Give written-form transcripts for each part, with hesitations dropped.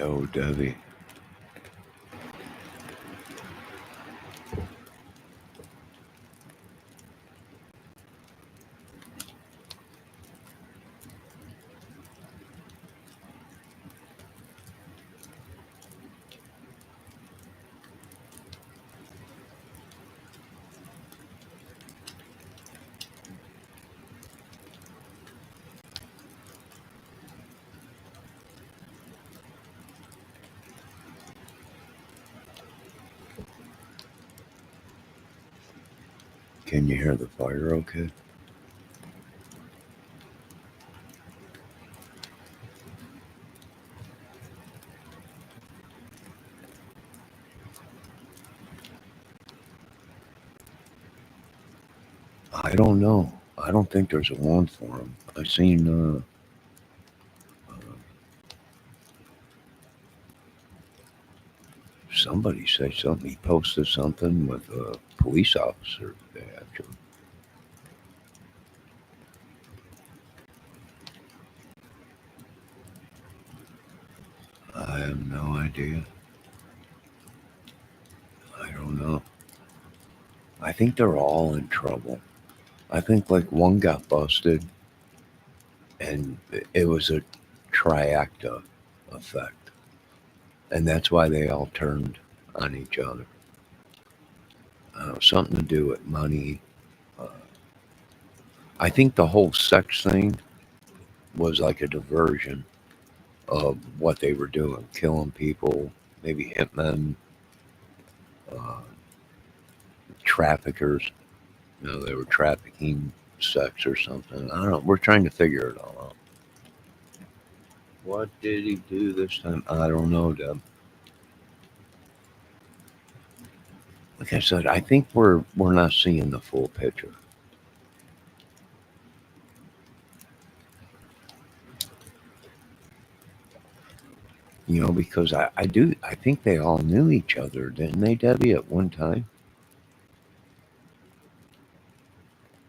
Yo, Debbie. Can you hear the fire okay? I don't know. I don't think there's a one for him. I seen somebody say something. He posted something with a police officer today, actually. I have no idea. I don't know. I think they're all in trouble. I think like one got busted and it was a triacta effect. And that's why they all turned on each other. Something to do with money. Uh, I think the whole sex thing was like a diversion of what they were doing, killing people, maybe hitmen, uh, traffickers. They were trafficking sex or something. I don't know. We're trying to figure it all out. What did he do this time? I don't know, Deb. Like I said, I think we're not seeing the full picture. Because I think they all knew each other, didn't they, Debbie, at one time?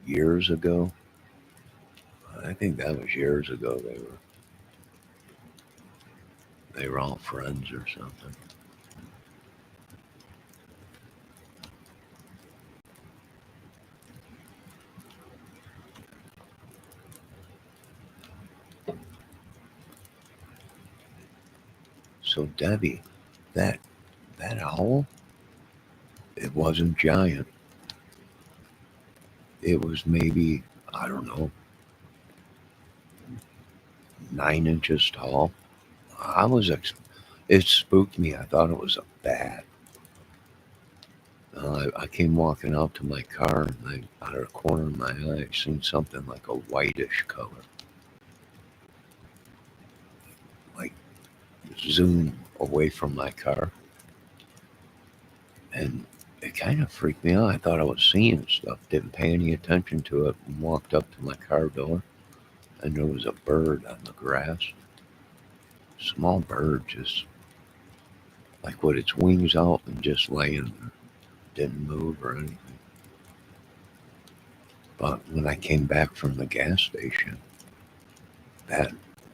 Years ago. I think that was years ago. They were all friends or something. So Debbie, that that owl, it wasn't giant. It was maybe, I don't know, 9 inches tall. I was it spooked me. I thought it was a bat. I came walking out to my car, and out of the corner of my eye, I seen something like a whitish color, like zoom away from my car, and it kind of freaked me out. I thought I was seeing stuff, didn't pay any attention to it, and walked up to my car door, and there was a bird on the grass. Small bird, just like with its wings out and just laying there, didn't move or anything. But when I came back from the gas station, that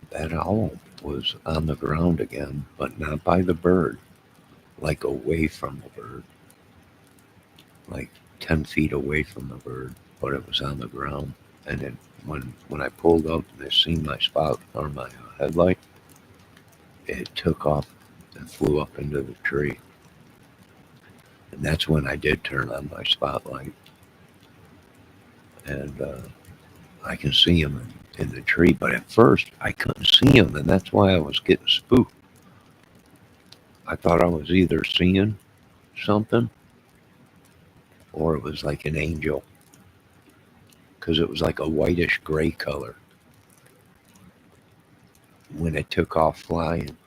that owl was on the ground again, but not by the bird, like away from the bird, like 10 feet away from the bird, but it was on the ground. And then when I pulled up and I seen my spot or my headlight, it took off and flew up into the tree. And that's when I did turn on my spotlight, and I can see him in the tree. But at first, I couldn't see him, and that's why I was getting spooked. I thought I was either seeing something or it was like an angel, because it was like a whitish gray color when it took off flying.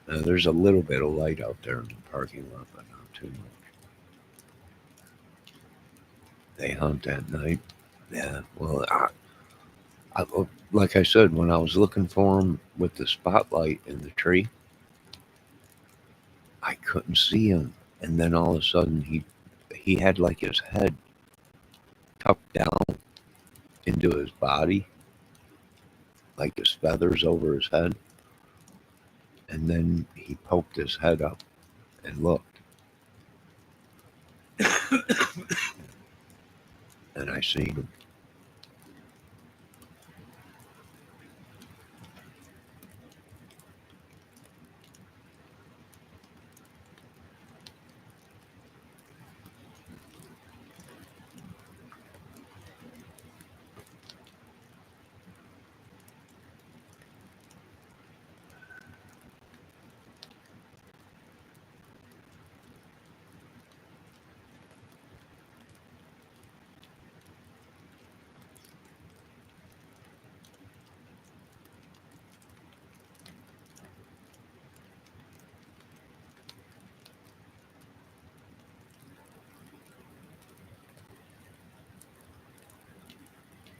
There's a little bit of light out there in the parking lot, but not too much. They hunt at night. Yeah, well, like I said, when I was looking for him with the spotlight in the tree, I couldn't see him. And then all of a sudden, he had like his head tucked down into his body, like his feathers over his head. And then he poked his head up and looked, and I seen him.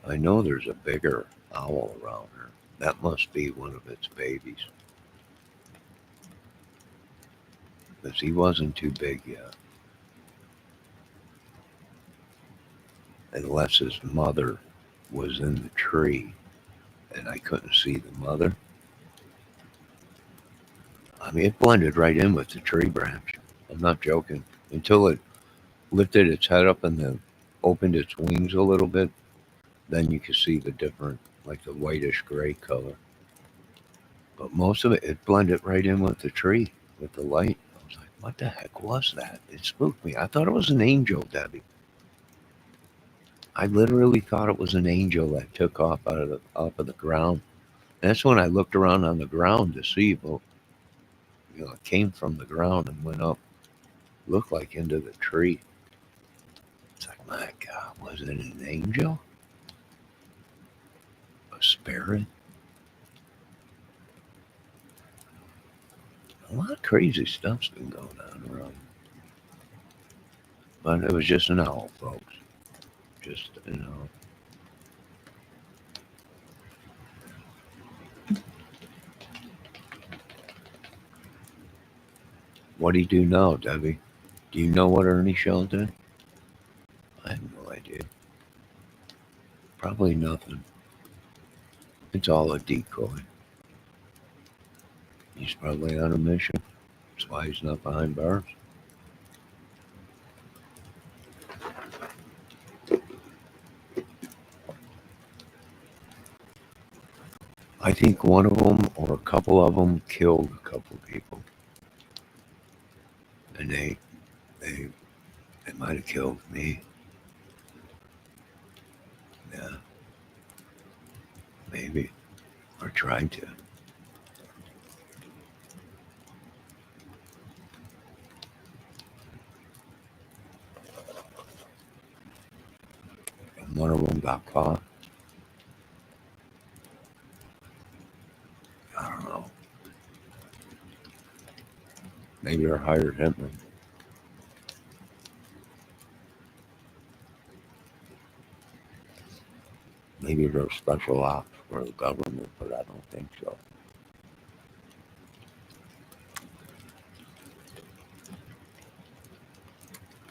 I know there's a bigger owl around her. That must be one of its babies, because he wasn't too big yet. Unless his mother was in the tree and I couldn't see the mother. I mean, it blended right in with the tree branch. I'm not joking. Until it lifted its head up and then opened its wings a little bit, then you could see the different, like the whitish gray color. But most of it, it blended right in with the tree, with the light. I was like, what the heck was that? It spooked me. I thought it was an angel, Debbie. I literally thought it was an angel that took off off of the ground. And that's when I looked around on the ground to see, but it came from the ground and went up, looked like into the tree. It's like, my God, was it an angel? A spirit? A lot of crazy stuff's been going on around. But it was just an owl, folks. Just, What do you do now, Debbie? Do you know what Ernie Shell did? I have no idea. Probably nothing. It's all a decoy. He's probably on a mission. That's why he's not behind bars. I think one of them or a couple of them killed a couple of people, and they might have killed me. Yeah, maybe, or tried to. And one of them got caught. I don't know. Maybe they're hired hitmen. Maybe they're special ops for the government, but I don't think so.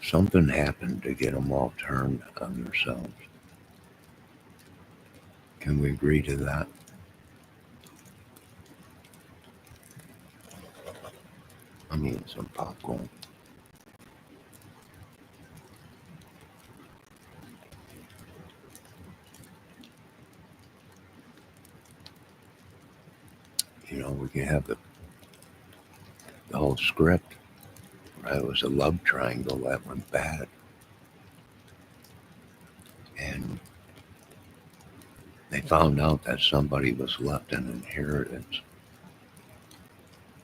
Something happened to get them all turned on themselves. Can we agree to that? I mean, some popcorn. We can have the whole script. Right? It was a love triangle that went bad. And they found out that somebody was left an inheritance.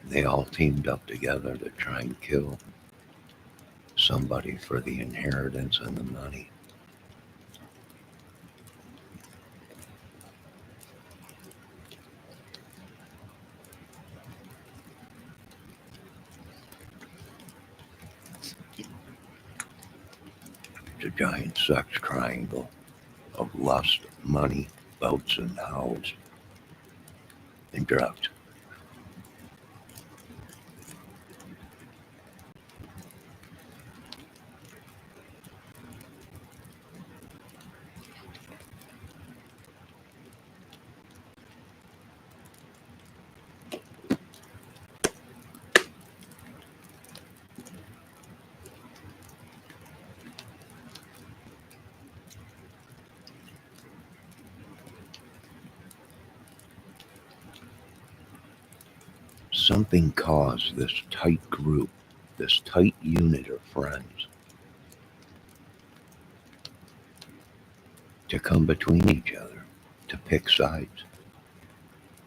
They all teamed up together to try and kill somebody for the inheritance and the money. It's a giant sex triangle of lust, money, boats, and house, and drugs. something caused this tight group, this tight unit of friends to come between each other, to pick sides.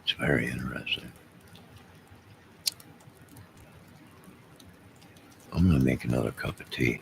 It's very interesting. I'm going to make another cup of tea.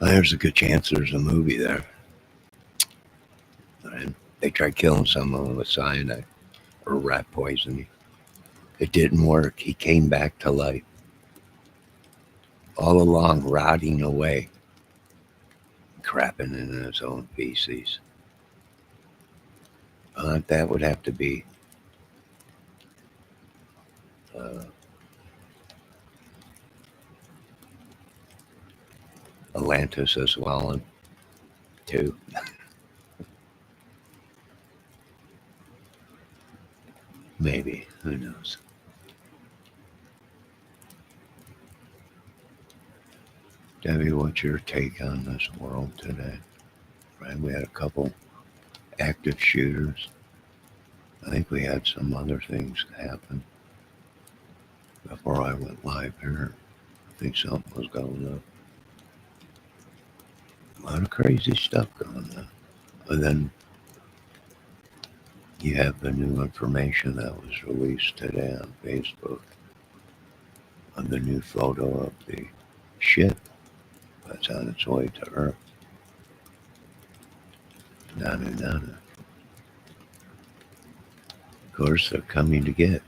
Well, there's a good chance there's a movie there. And they tried killing someone with cyanide or rat poisoning. It didn't work. He came back to life. All along, rotting away, crapping in his own feces. That would have to be uh, Atlantis as well, and too. Maybe. Who knows? Debbie, what's your take on this world today? Right, we had a couple active shooters. I think we had some other things happen before I went live here. I think something was going up. A lot of crazy stuff going on. But then you have the new information that was released today on Facebook on the new photo of the ship that's on its way to Earth. Nana, nana. Of course, they're coming to get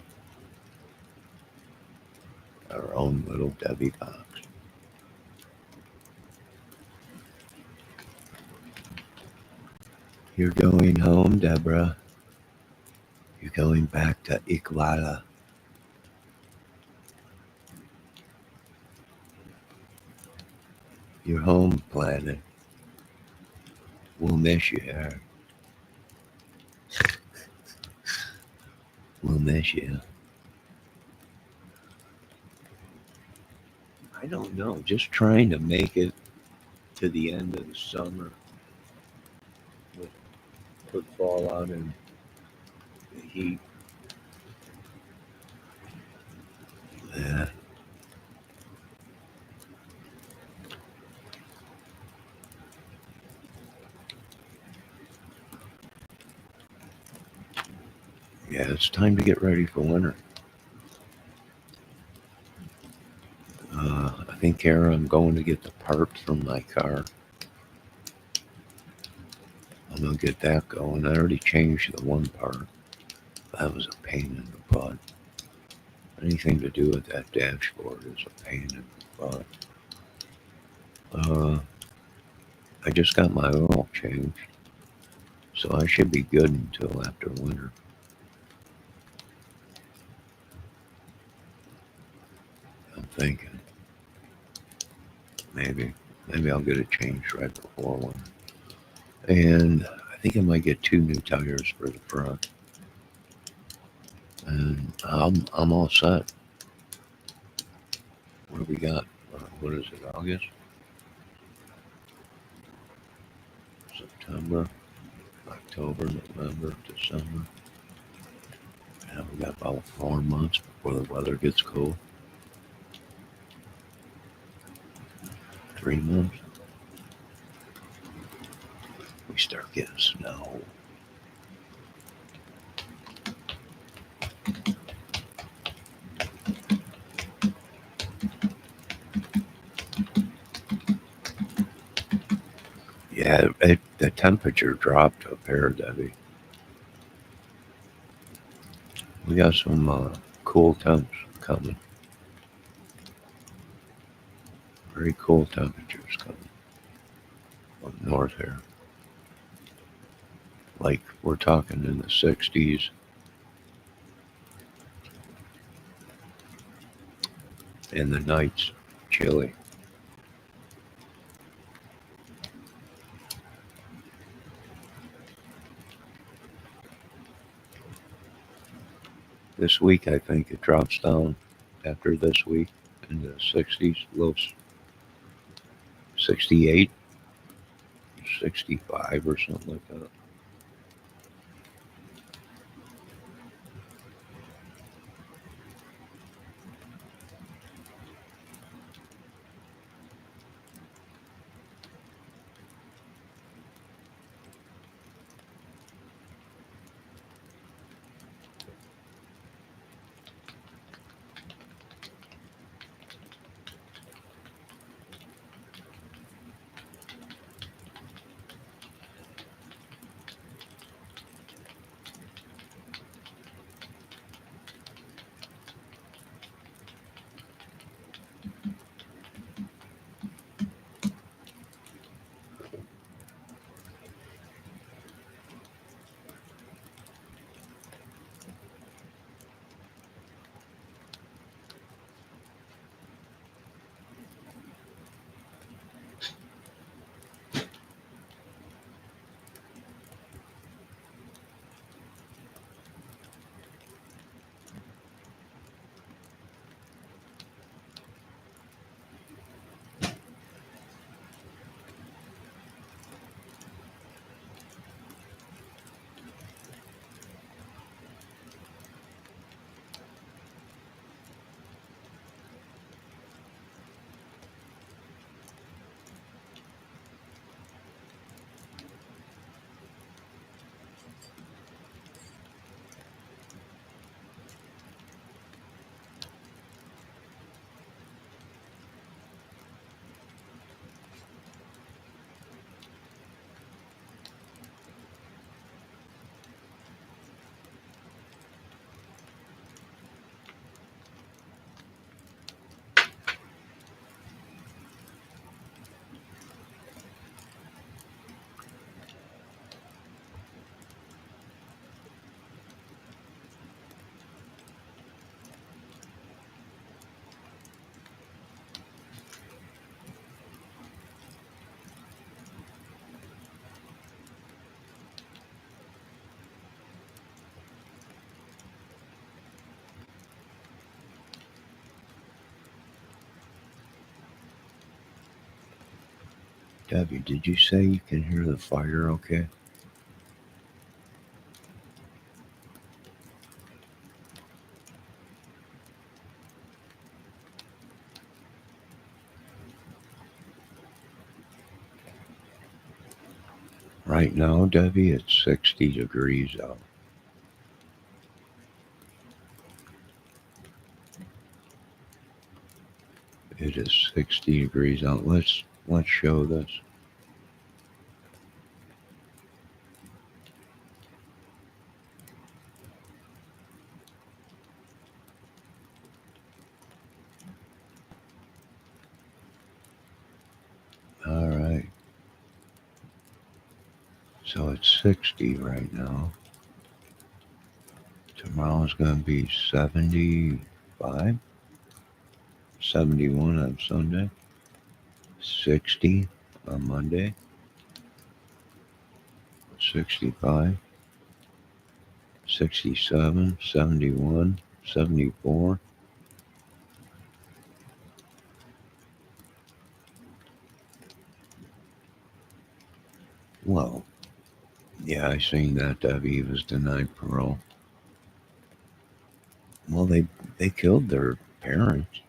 our own little Debbie box. You're going home, Deborah. You're going back to Iklala. You're home, planet. We'll miss you here. We'll miss you. I don't know. Just trying to make it to the end of the summer. Could fall out in the heat. Yeah. Yeah, it's time to get ready for winter. I think, Kara, I'm going to get the parts from my car. I'm going to get that going. I already changed the one part. That was a pain in the butt. Anything to do with that dashboard is a pain in the butt. I just got my oil changed, so I should be good until after winter. I'm thinking maybe I'll get it changed right before winter. And I think I might get 2 new tires for the front. And I'm all set. What do we got? What is it, August? September, October, November, December. And we got about 4 months before the weather gets cold. 3 months. We start getting snow. Yeah, the temperature dropped up here, Debbie. We got some cool temps coming. Very cool temperatures coming up north here. Like we're talking in the 60s, and the nights chilly. This week, I think it drops down after this week in the 60s, low 68, 65 or something like that. Debbie, did you say you can hear the fire okay? Right now, Debbie, it's 60 degrees out. It is 60 degrees out. Let's show this. All right. So it's 60 right now. Tomorrow's going to be 75, 71 on Sunday, 60 on Monday, 65, 67, 71, 74. Well, yeah, I seen that Debbie was denied parole. Well, they killed their parents.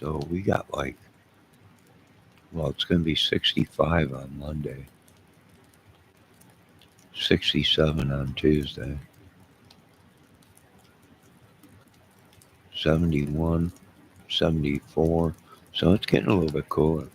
So we got like, well, it's going to be 65 on Monday, 67 on Tuesday, 71, 74. So it's getting a little bit cooler.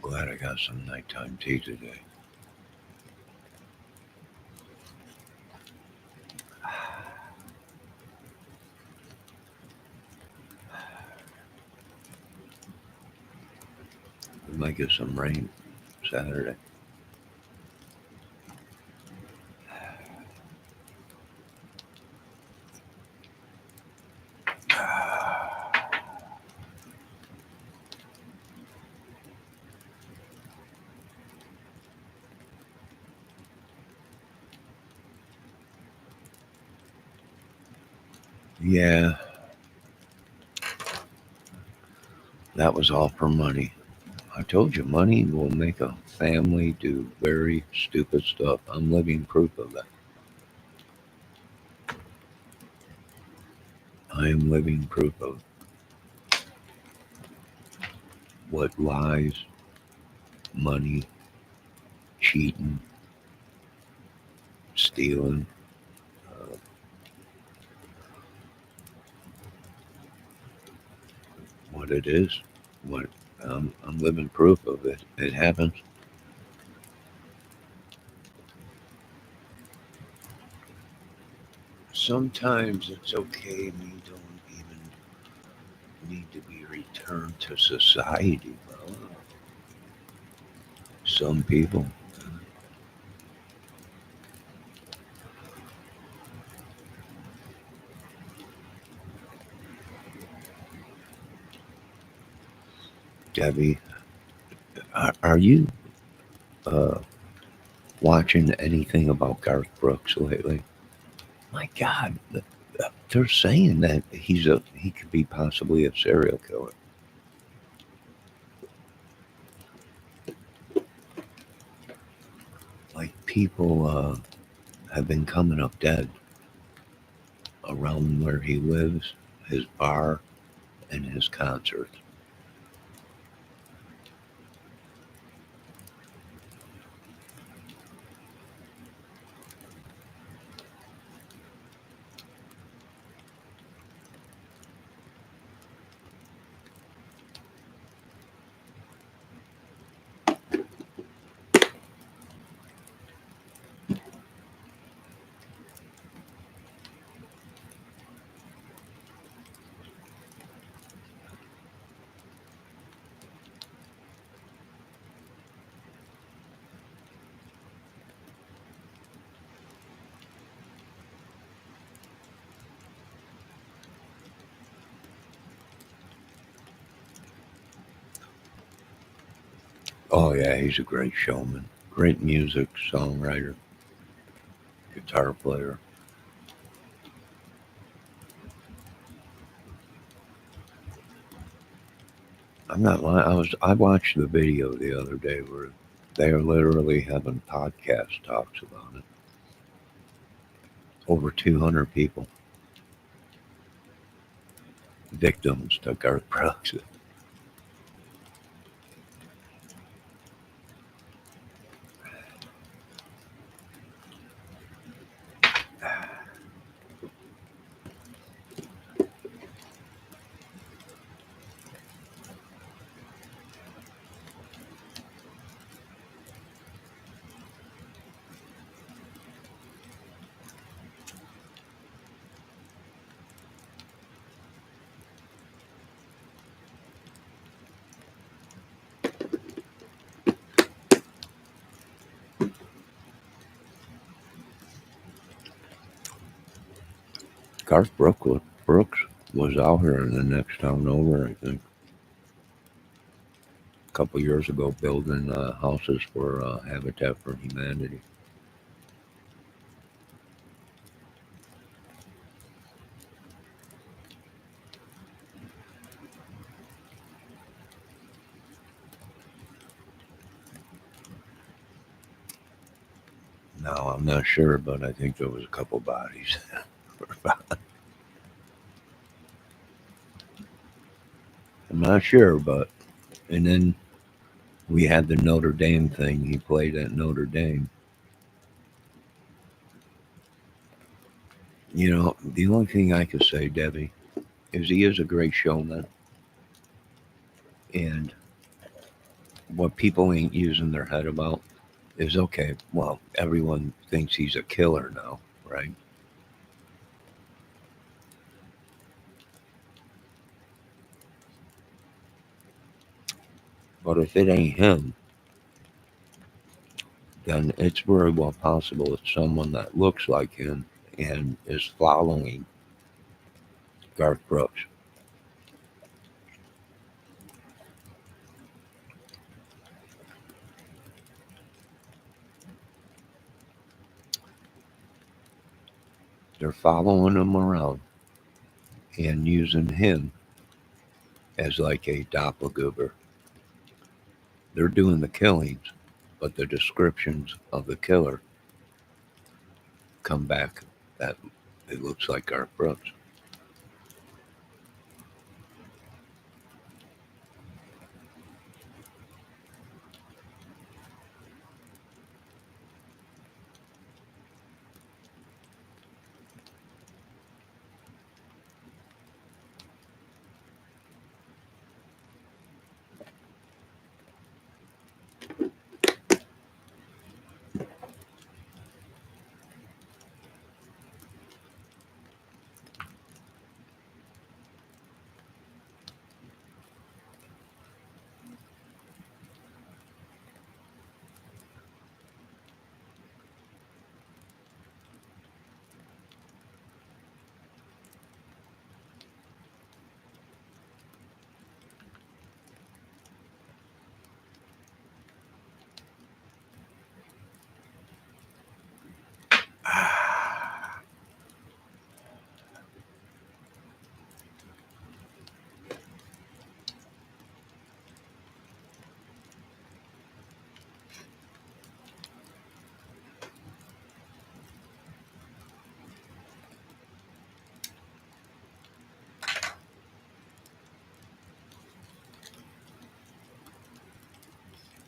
Glad I got some nighttime tea today. We might get some rain Saturday. Yeah, that was all for money. I told you, money will make a family do very stupid stuff. I'm living proof of that. I am living proof of what lies, money, cheating, stealing, uh, what it is. What I'm living proof of it. It happens. Sometimes it's okay. We don't even need to be returned to society, bro. Some people. Debbie, are you uh, watching anything about Garth Brooks lately? My God, they're saying that he could be possibly a serial killer. Like people have been coming up dead around where he lives, his bar, and his concert. Oh yeah, he's a great showman, great music, songwriter, guitar player. I'm not lying. I watched the video the other day where they are literally having podcast talks about it. Over 200 people, victims to Garth Brooks. Garth Brooks was out here in the next town over, I think, a couple years ago, building houses for Habitat for Humanity. Now, I'm not sure, but I think there was a couple bodies. I'm not sure, but. And then we had the Notre Dame thing. He played at Notre Dame. You know, the only thing I could say, Debbie, is he is a great showman. And what people ain't using their head about is okay, well, everyone thinks he's a killer now, right? But if it ain't him, then it's very well possible it's someone that looks like him and is following Garth Brooks. They're following him around and using him as like a doppelganger. They're doing the killings, but the descriptions of the killer come back that it looks like Garth Brooks.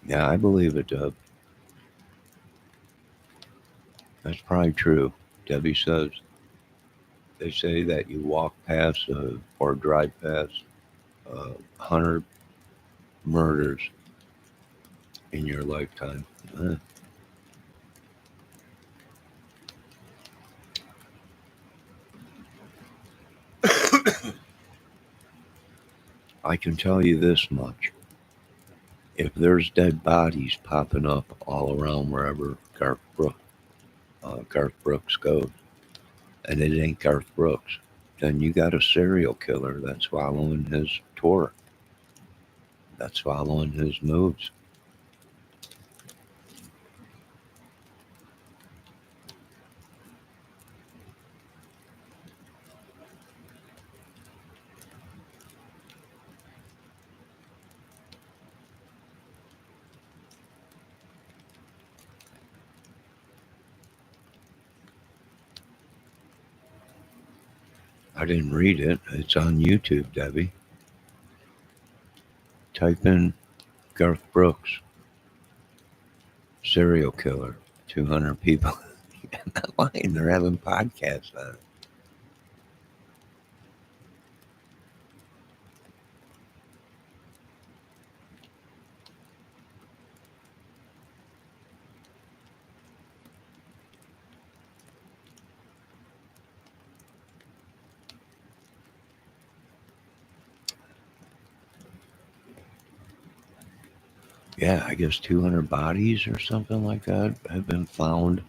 Yeah, I believe it, Deb. That's probably true. Debbie says they say that you walk past or drive past 100 murders in your lifetime. Eh, I can tell you this much. If there's dead bodies popping up all around wherever Garth Brooks goes, and it ain't Garth Brooks, then you got a serial killer that's following his tour, that's following his moves. I didn't read it. It's on YouTube, Debbie. Type in Garth Brooks, serial killer, 200 people. I'm not lying. They're having podcasts on it. Yeah, I guess 200 bodies or something like that have been found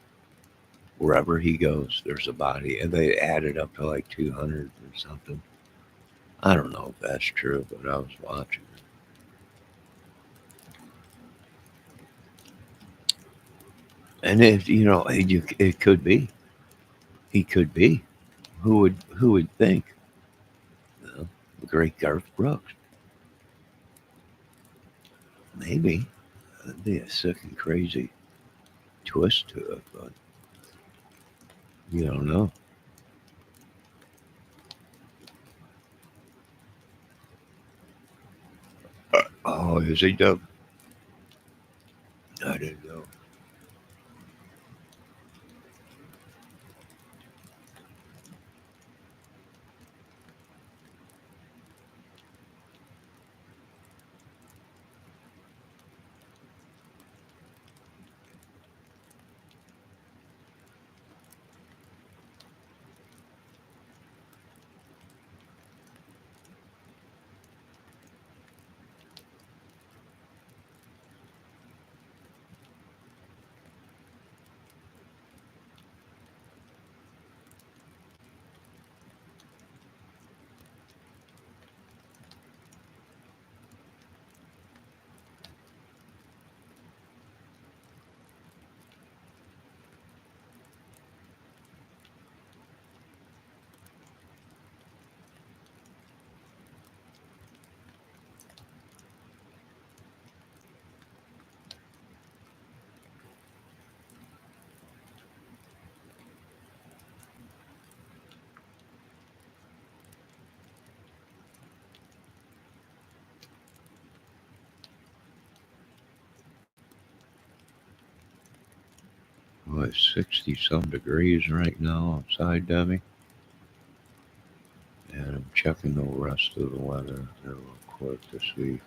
wherever he goes. There's a body, and they added up to like 200 or something. I don't know if that's true, but I was watching it. And if it could be. He could be. Who would think? You the great Garth Brooks. Maybe. That'd be a sick and crazy twist to it, but you don't know. Oh, is he done? I didn't know. Well, it's 60 some degrees right now outside, Debbie. And I'm checking the rest of the weather here real quick to see.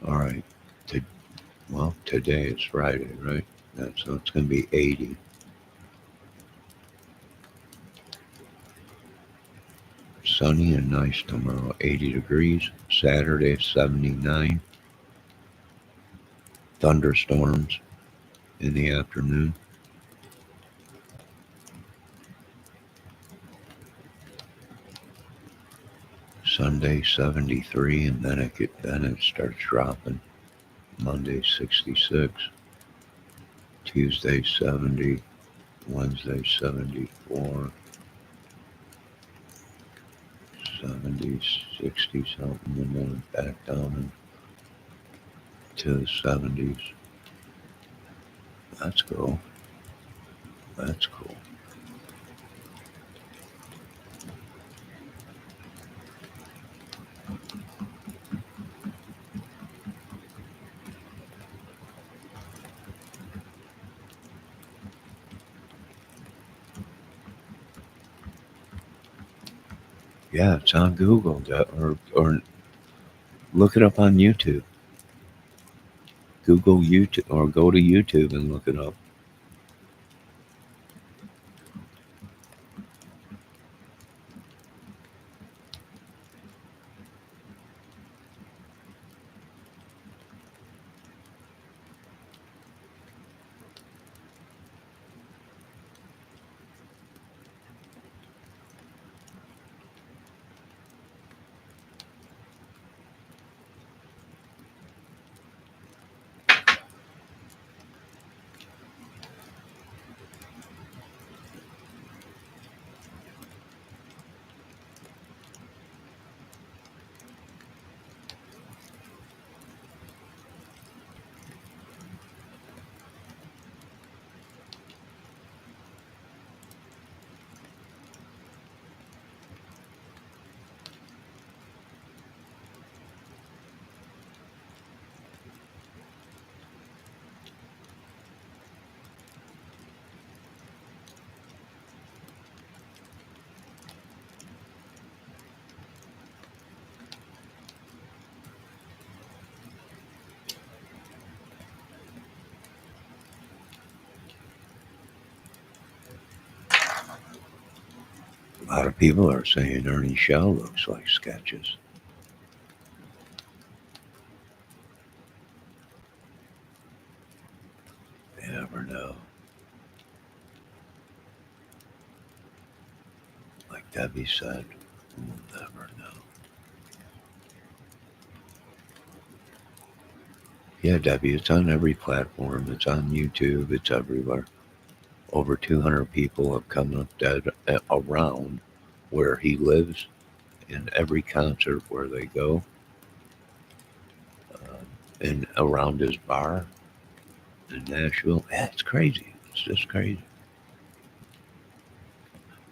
All right. To, well, today is Friday, right? Yeah, so it's going to be 80. Sunny and nice tomorrow, 80 degrees. Saturday, 79. Thunderstorms in the afternoon. Sunday, 73, and then it starts dropping. Monday, 66. Tuesday, 70. Wednesday, 74. 70, 60 something, and then back down to the 70s. That's cool. That's cool. Yeah, it's on Google, or look it up on YouTube. Google YouTube, or go to YouTube and look it up. A lot of people are saying Ernie Shell looks like Sketches. You never know. Like Debbie said, we'll never know. Yeah, Debbie, it's on every platform. It's on YouTube. It's everywhere. Over 200 people have come up dead around where he lives in every concert where they go, and around his bar in Nashville. Yeah, it's crazy. It's just crazy.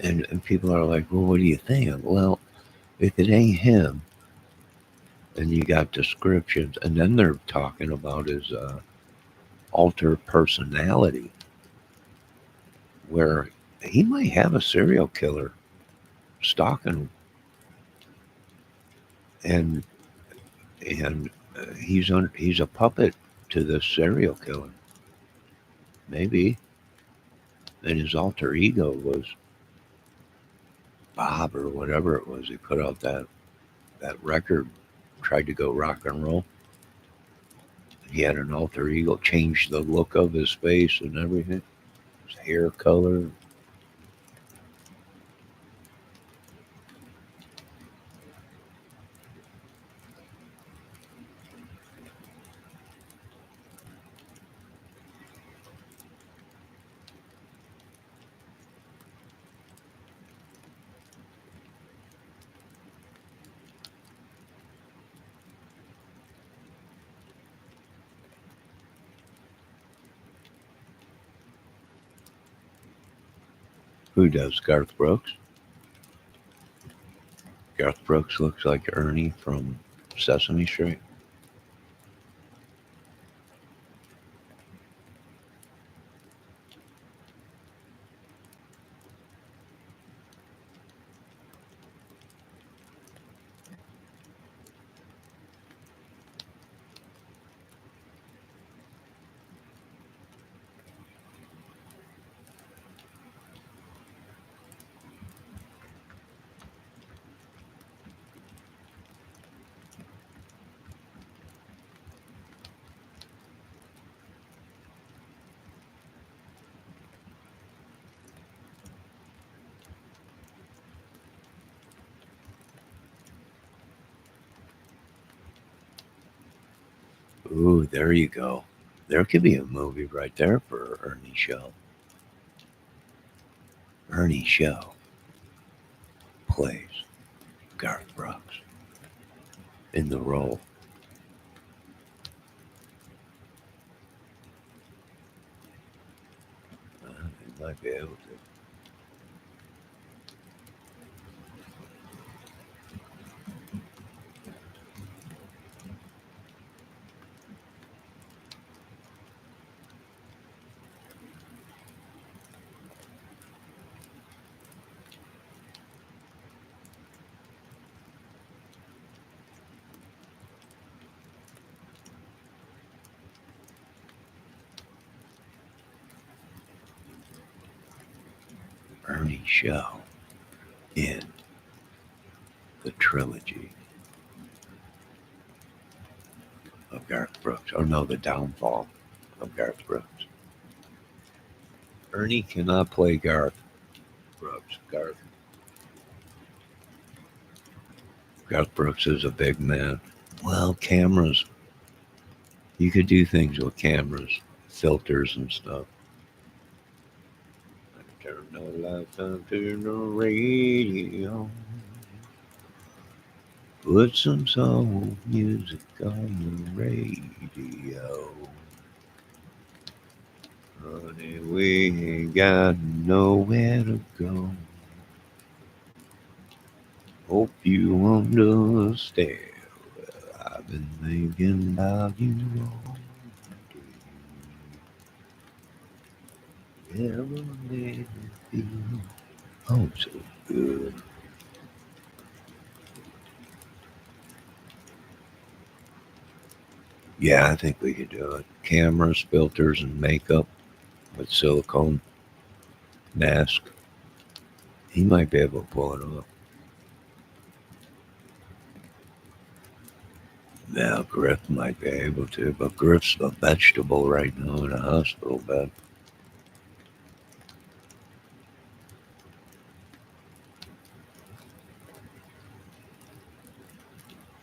And people are like, well, what do you think? Well, if it ain't him, and you got descriptions, and then they're talking about his alter personality, where he might have a serial killer stalking him, and he's a puppet to this serial killer, maybe, and his alter ego was Bob or whatever it was. He put out that record, tried to go rock and roll. He had an alter ego, changed the look of his face and everything, his hair color. Who does? Garth Brooks? Garth Brooks looks like Ernie from Sesame Street. Ooh, there you go. There could be a movie right there for Ernie Show. Ernie Show plays Garth Brooks in the role. He might be able to. Ernie Show in the trilogy of Garth Brooks. Oh no, the downfall of Garth Brooks. Ernie cannot play Garth Brooks. Garth Brooks is a big man. Well, cameras. You could do things with cameras, filters and stuff. Turn the lights on, turn the radio. Put some soul music on the radio. Honey, we ain't got nowhere to go. Hope you understand. I've been thinking about you all day. Never made me feel oh so good. Yeah, I think we could do it. Cameras, filters, and makeup with silicone mask. He might be able to pull it off. Now, Griff might be able to, but Griff's a vegetable right now in a hospital bed.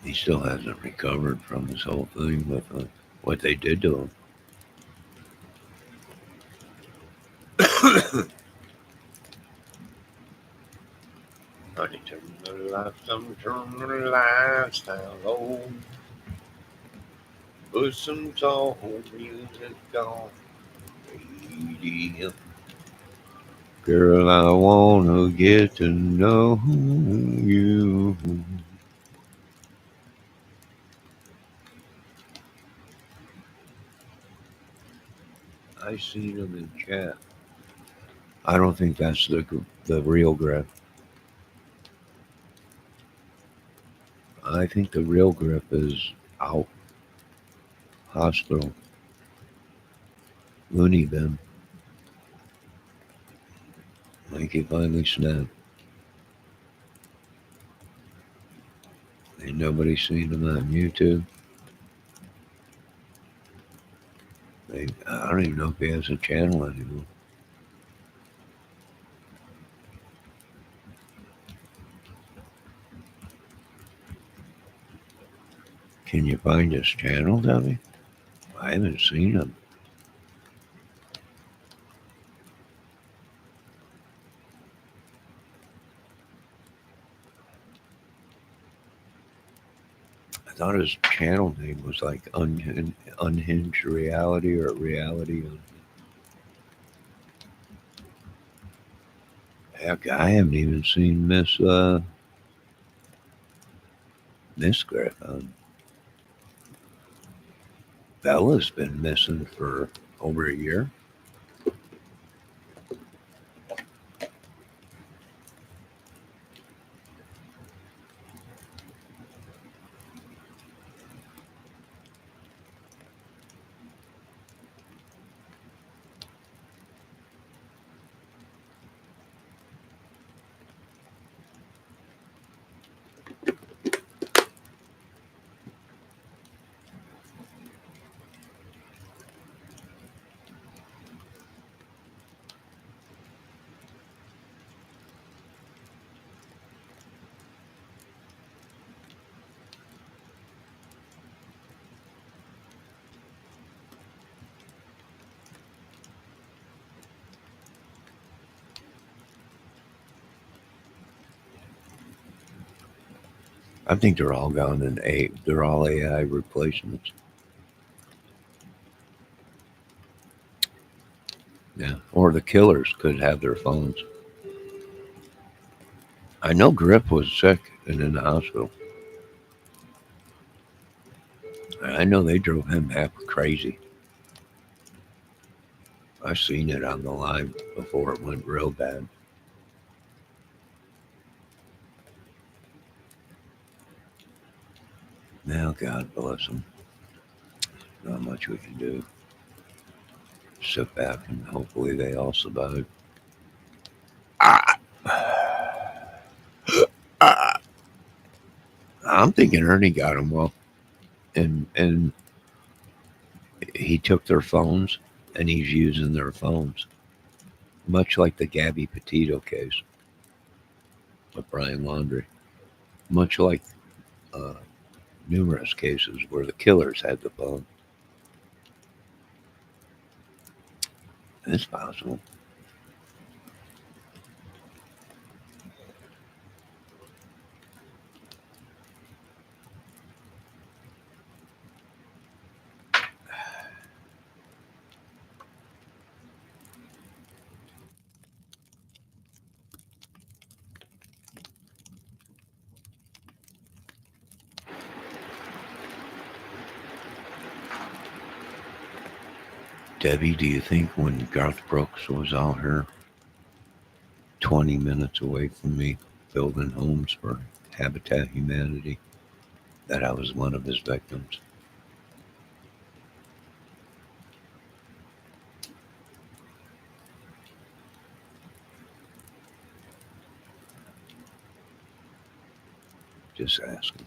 He still hasn't recovered from this whole thing with what they did to him. Honey, turn the lifestyle on. Put some soul music on. Radio. Girl, I wanna get to know you. I seen him in chat. I don't think that's the real Griff. I think the real Griff is out hospital. Looney bin. Like he finally snapped. Ain't nobody seen him on YouTube. I don't even know if he has a channel anymore. Can you find his channel, Debbie? I haven't seen him. I thought his channel name was like Unhinged Reality or Reality. Heck, I haven't even seen Miss Griffin. Bella's been missing for over a year. I think they're all gone in they're all AI replacements. Yeah. Or the killers could have their phones. I know Griff was sick and in the hospital. I know they drove him half crazy. I've seen it on the live before it went real bad. Now, God bless them. Not much we can do. Sit back and hopefully they all survive. Ah, ah. I'm thinking Ernie got them well, and he took their phones and he's using their phones, much like the Gabby Petito case with Brian Laundrie, much like uh, numerous cases where the killers had the phone. It's possible. Debbie, do you think when Garth Brooks was out here 20 minutes away from me building homes for Habitat Humanity that I was one of his victims? Just asking.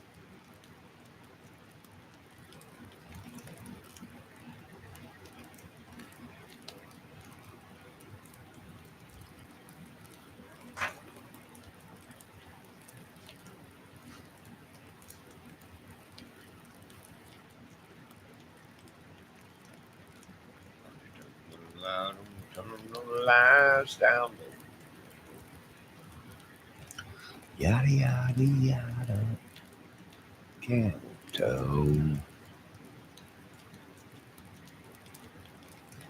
Turn the lights down. Yada yada yada. Camel toe.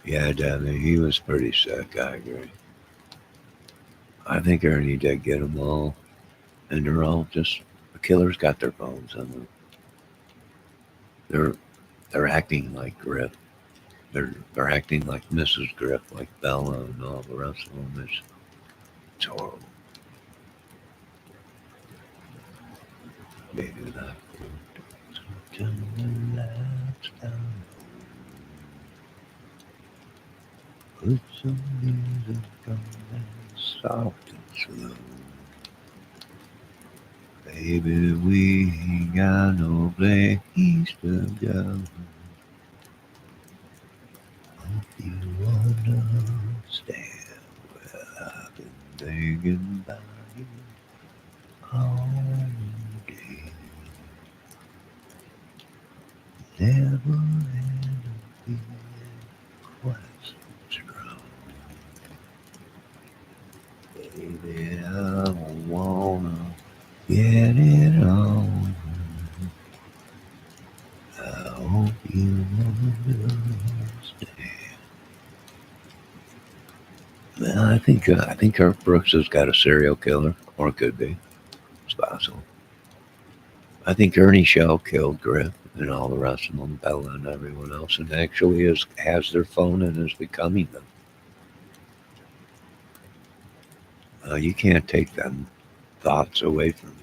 Yeah, Danny, he was pretty sick. I agree. I think Ernie did get them all, and they're all just the killers got their phones on them. They're acting like Griff. They're acting like Mrs. Griff, like Bella and all the rest of them. It's horrible. Maybe that. Turn the lights down. Put some music on and soft and slow. Baby, we ain't got no place to go. If you understand, well, I've been thinking about you all day. Never had a feeling quite so strong. Baby, I wanna get it on. I hope you understand. Well, I think Kirk Brooks has got a serial killer, or could be. It's possible. I think Ernie Shell killed Griff and all the rest of them, Bella and everyone else, and actually has their phone and is becoming them. You can't take them thoughts away from me.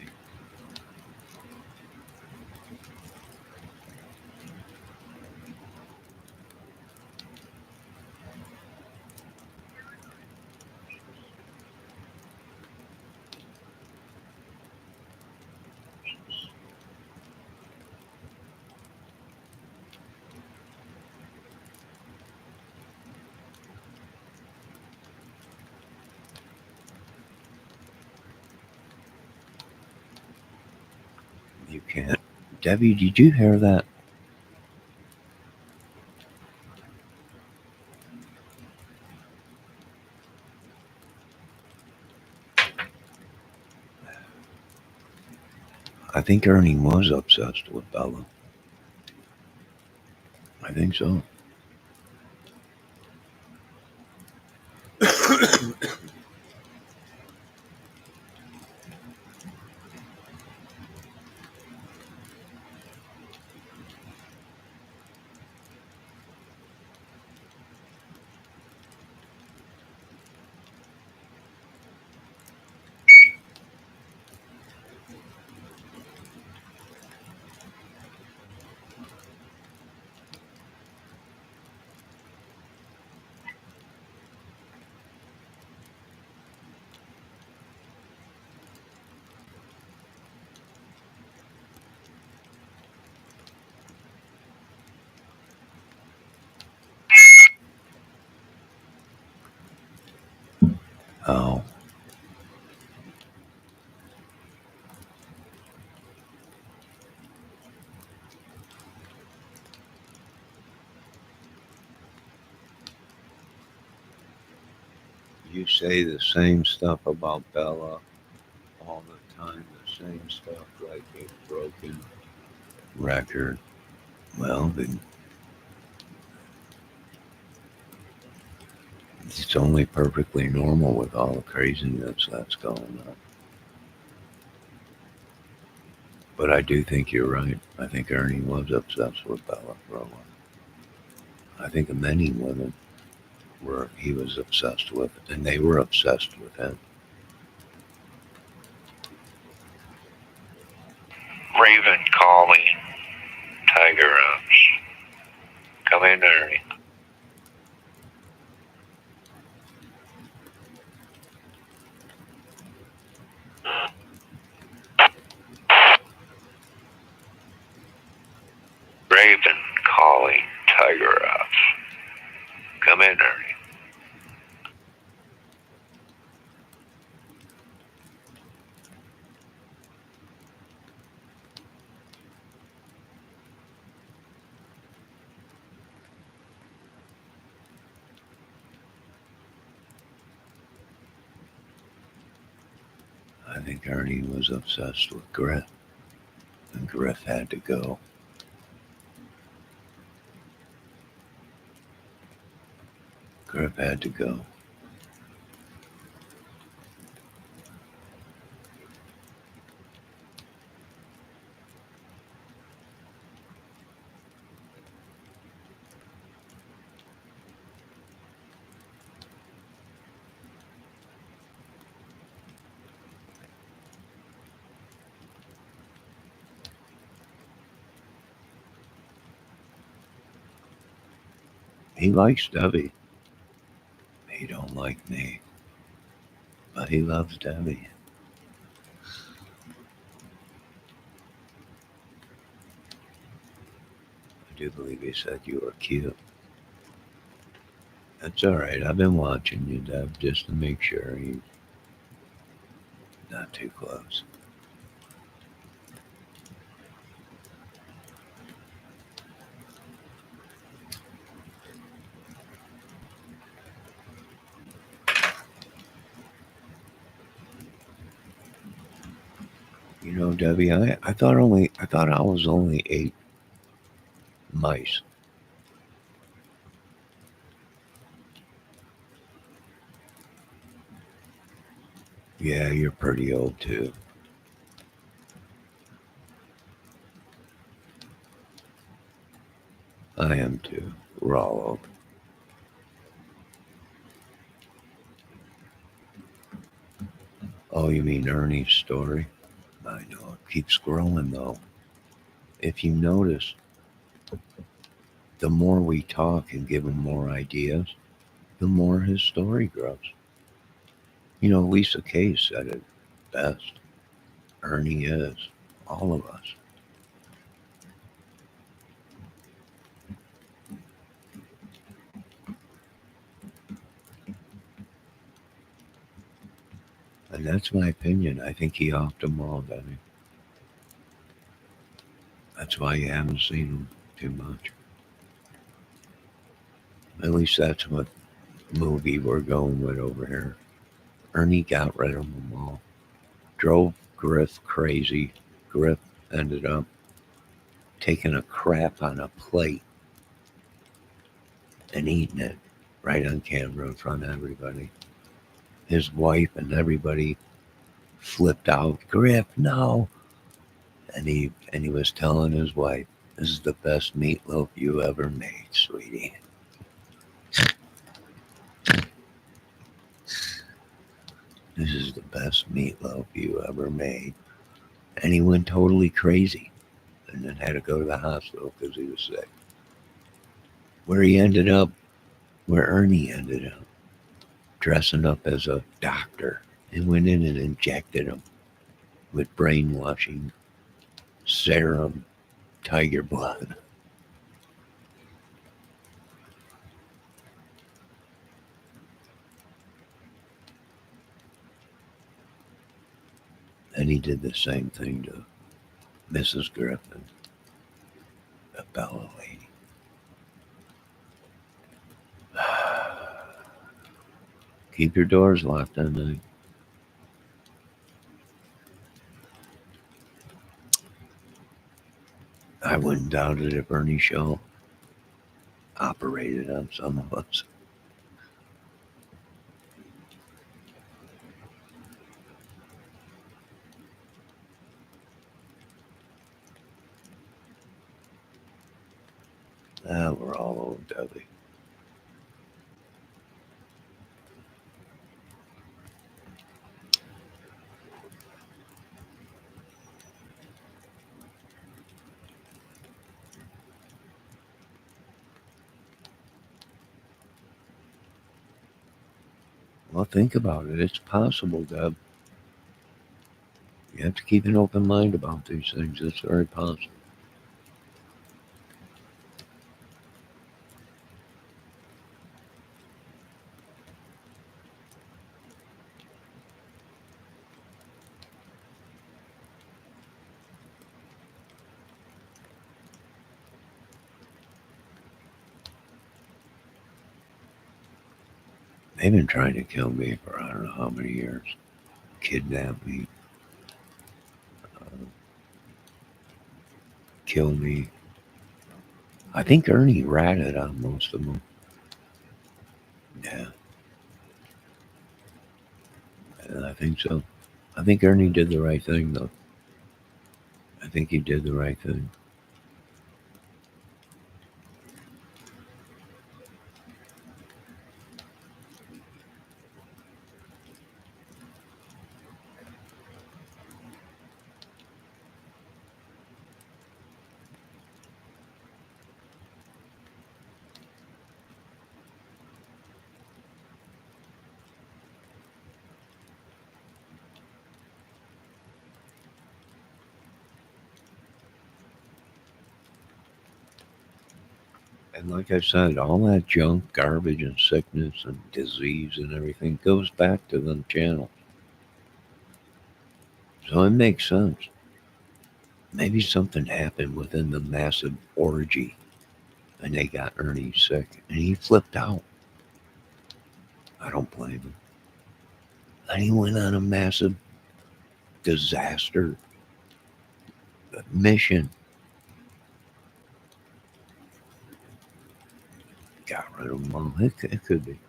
You can't. Debbie, did you hear that? I think Ernie was obsessed with Bella. I think so. Oh, you say the same stuff about Bella all the time. The same stuff like a broken record. Well, then it's only perfectly normal with all the craziness that's going on. But I do think you're right. I think Ernie was obsessed with Bella for a while. I think many women were he was obsessed with, and they were obsessed with him. Raven calling Tiger Ups. Come in, Ernie. I think Ernie was obsessed with Griff, and Griff had to go. Griff had to go. He likes Debbie. He don't like me, but he loves Debbie. I do believe he said you were cute. That's all right. I've been watching you, Deb, just to make sure you're not too close. You know, Debbie, I thought I was only 8 mice. Yeah, you're pretty old too. I am too. We're all old. Oh, you mean Ernie's story? I know. It keeps growing though. If you notice, the more we talk and give him more ideas, the more his story grows. You know, Lisa Kay said it best. Ernie is all of us. And that's my opinion. I think he offed them all, Benny. That's why you haven't seen him too much. At least that's what movie we're going with over here. Ernie got rid of them all. Drove Griff crazy. Griff ended up taking a crap on a plate and eating it right on camera in front of everybody. His wife and everybody flipped out. Griff, no. And he was telling his wife, "This is the best meatloaf you ever made, sweetie. This is the best meatloaf you ever made." And he went totally crazy and then had to go to the hospital because he was sick. Where he ended up, where Ernie ended up, dressing up as a doctor and went in and injected him with brainwashing serum tiger blood. And he did the same thing to Mrs. Griffin, the Bella lady. Keep your doors locked at night. I wouldn't doubt it if Ernie Shaw operated on some of us. We're all old, Debbie. Well, think about it. It's possible, Deb. You have to keep an open mind about these things. It's very possible. They've been trying to kill me for I don't know how many years. Kidnap me, Kill Me. I think Ernie ratted on most of them. Yeah, I think so. I think Ernie did the right thing, though. I think he did the right thing. And like I said, all that junk, garbage, and sickness and disease and everything goes back to them channels. So it makes sense. Maybe something happened within the massive orgy and they got Ernie sick and he flipped out. I don't blame him. And he went on a massive disaster mission. Got rid of them all. It could be.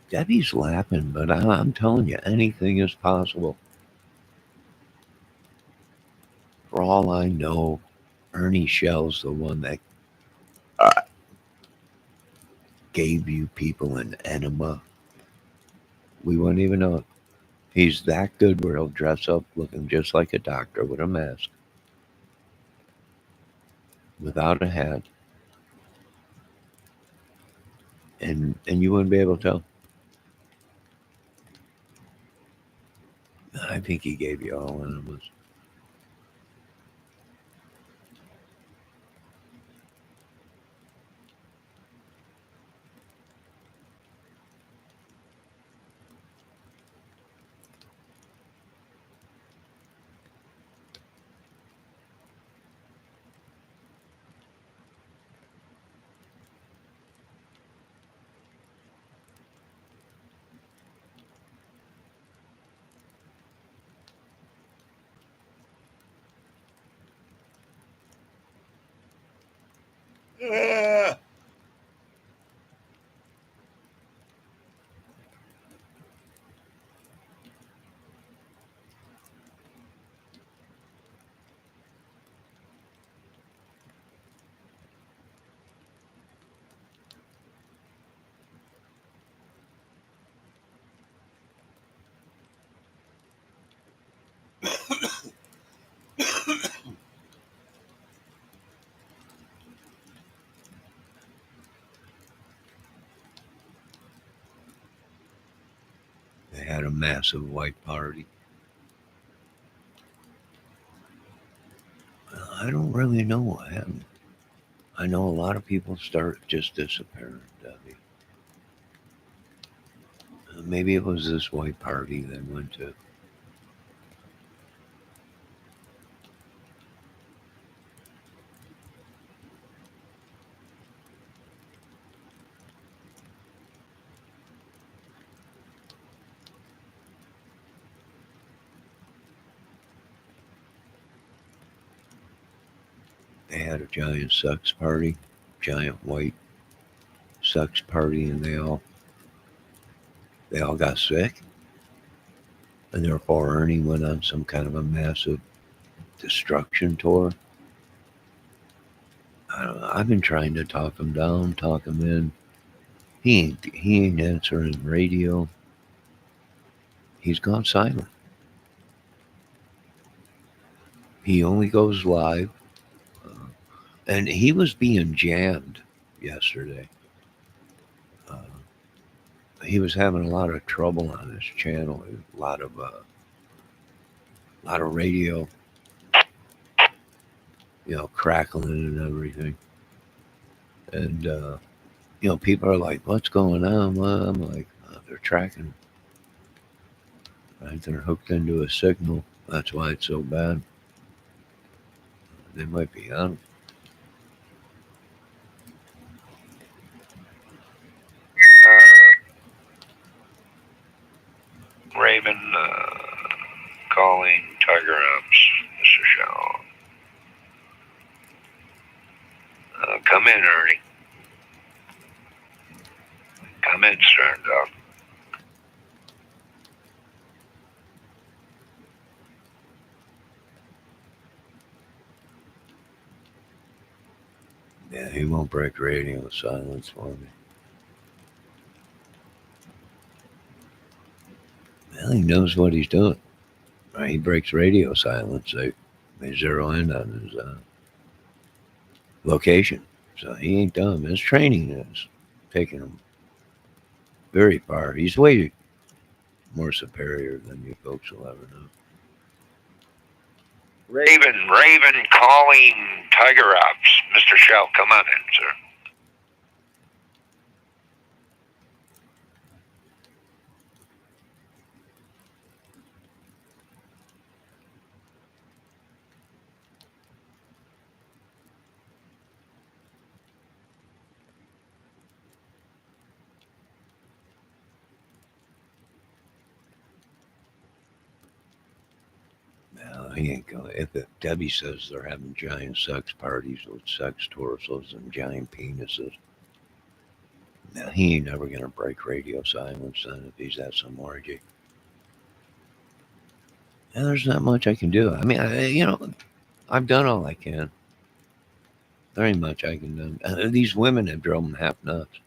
Debbie's laughing, but I'm telling you, anything is possible. For all I know, Ernie Shell's the one that gave you people an enema. We wouldn't even know it. He's that good where he'll dress up looking just like a doctor with a mask, without a hat, and you wouldn't be able to tell. I think he gave you all enemas. They had a massive white party. I don't really know what happened. I know a lot of people start just disappearing, Debbie. Maybe it was this white party they went to. They had a giant sex party, giant white sex party, and they all got sick, and therefore Ernie went on some kind of a massive destruction tour. I don't know, I've been trying to talk him down, talk him in. He ain't answering radio. He's gone silent. He only goes live, uh, and he was being jammed yesterday. Uh, he was having a lot of trouble on his channel. A lot of radio, crackling and everything. And people are like, "What's going on?" Well, I'm like, "They're tracking. Right? They're hooked into a signal. That's why it's so bad. They might be on." Raven calling Tiger Ops. Yeah, he won't break radio silence for me. Well, he knows what he's doing. Right? He breaks radio silence. They zero in on his location. So he ain't dumb. His training is taking him very far. He's way more superior than you folks will ever know. Raven calling Tiger Ops. Mr. Shell, come on in, sir. No, he ain't going. If Debbie says they're having giant sex parties with sex torsos and giant penises, now he ain't never gonna break radio silence then if he's at some orgy. And there's not much I can do. I mean, I've done all I can. There ain't much I can do. These women have drove him half nuts.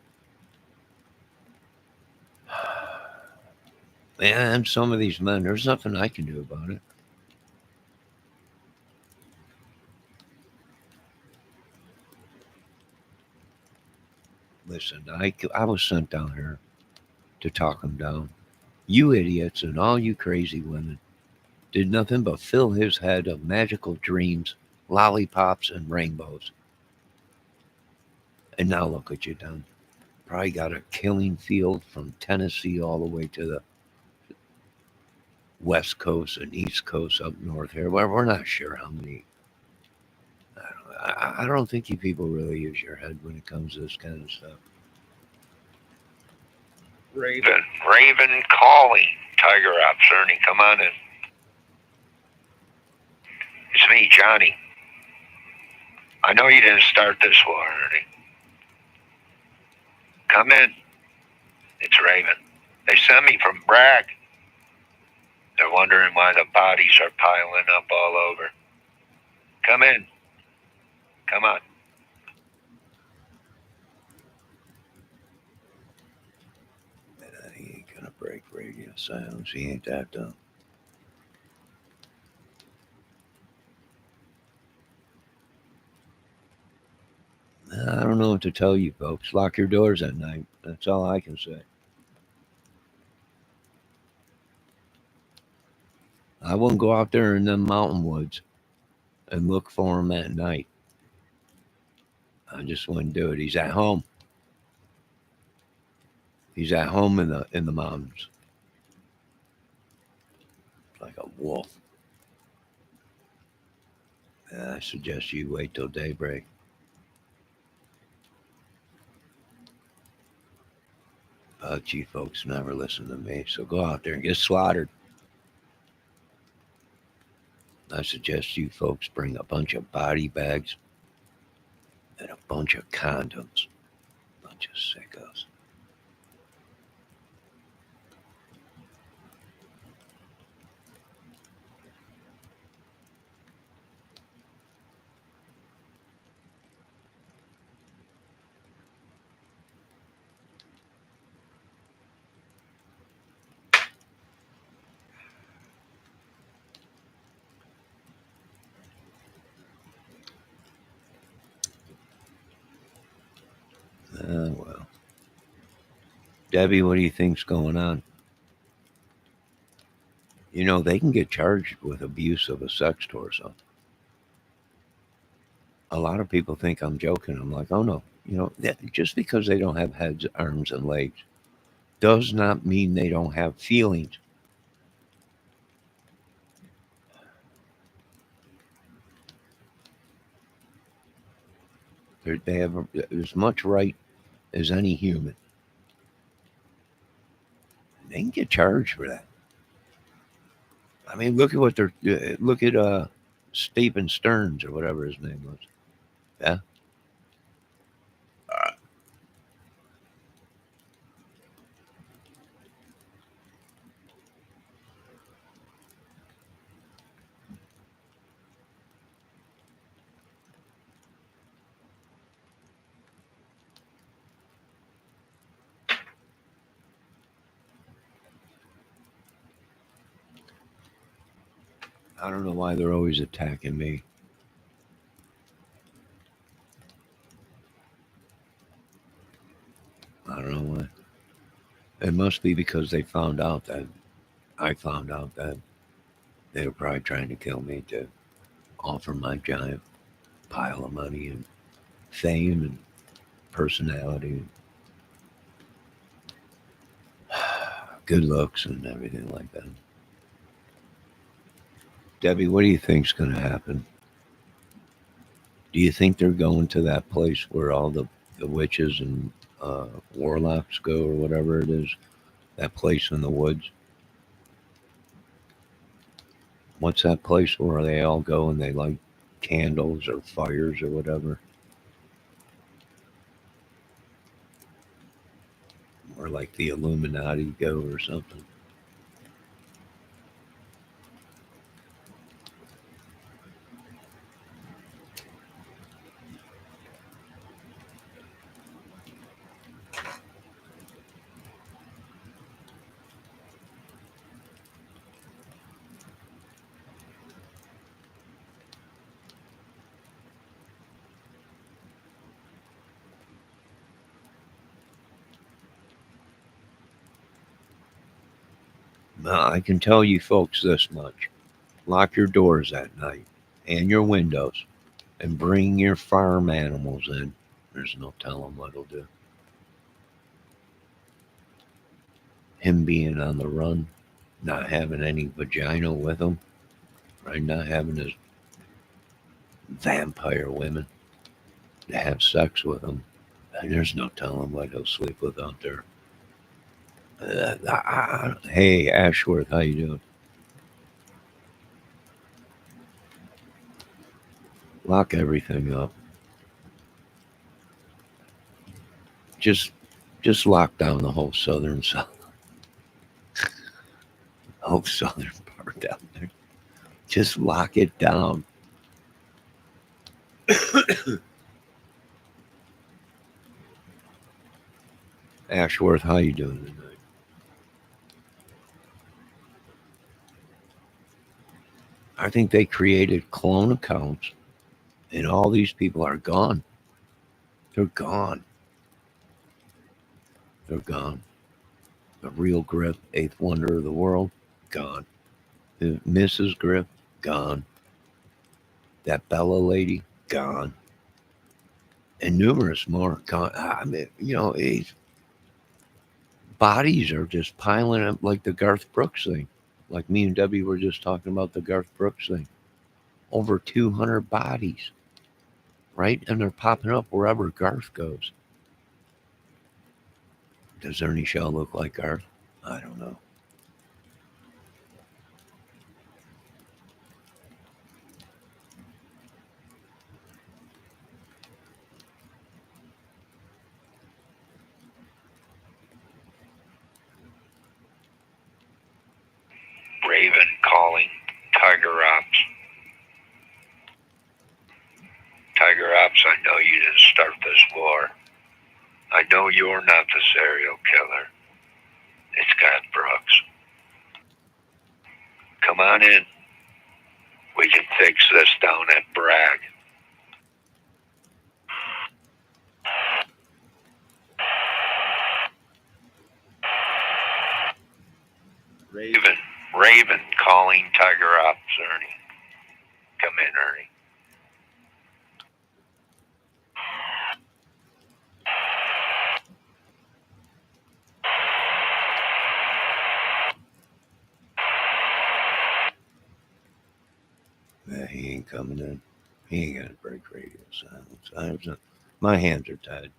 And some of these men, there's nothing I can do about it. Listen, I was sent down here to talk him down. You idiots and all you crazy women did nothing but fill his head of magical dreams, lollipops, and rainbows. And now look what you done. Probably got a killing field from Tennessee all the way to the West Coast and East Coast up north here. Well, we're not sure how many. I don't think you people really use your head when it comes to this kind of stuff. Raven calling. Tiger Ops, Ernie, come on in. It's me, Johnny. I know you didn't start this war, Ernie. Come in. It's Raven. They sent me from Bragg. They're wondering why the bodies are piling up all over. Come in. Come on. He ain't gonna break radio silence. He ain't that dumb. I don't know what to tell you folks. Lock your doors at night. That's all I can say. I wouldn't go out there in them mountain woods and look for him at night. I just wouldn't do it. He's at home. He's at home in the mountains, like a wolf. I suggest you wait till daybreak. But you folks never listen to me, so go out there and get slaughtered. I suggest you folks bring a bunch of body bags and a bunch of condoms. Bunch of sickos. Well. Debbie, what do you think's going on? You know, they can get charged with abuse of a sex torso. A lot of people think I'm joking. I'm like, oh no. Just because they don't have heads, arms, and legs does not mean they don't have feelings. They have as much right as any human. They can get charged for that. I mean, look at what they're look at Stephen Stearns or whatever his name was. Yeah. I don't know why they're always attacking me. I don't know why. It must be because they found out that I found out that they were probably trying to kill me to offer my giant pile of money and fame and personality and good looks and everything like that. Debbie, what do you think's going to happen? Do you think they're going to that place where all the witches and warlocks go or whatever it is? That place in the woods? What's that place where they all go and they light candles or fires or whatever? Or like the Illuminati go or something? Now, I can tell you folks this much. Lock your doors at night and your windows and bring your farm animals in. There's no telling what he'll do. Him being on the run, not having any vagina with him, right? Not having his vampire women to have sex with him. And there's no telling what he'll sleep with out there. Hey, Ashworth, how you doing? Lock everything up. Just, just lock down the whole whole southern part down there. Just lock it down. Ashworth, how you doing tonight? I think they created clone accounts, and all these people are gone. They're gone. They're gone. The real Griff, eighth wonder of the world, gone. The Mrs. Griff, gone. That Bella lady, gone. And numerous more gone. I mean, bodies are just piling up like the Garth Brooks thing. Like me and Debbie were just talking about the Garth Brooks thing. Over 200 bodies, right? And they're popping up wherever Garth goes. Does Ernie Shaw look like Garth? I don't know. Raven calling Tiger Ops. Tiger Ops, I know you didn't start this war. I know you're not the serial killer. It's Garth Brooks. Come on in. We can fix this down at Bragg. Raven calling Tiger Ops, Ernie. Come in, Ernie. Yeah, he ain't coming in. He ain't gonna break radio silence. My hands are tied.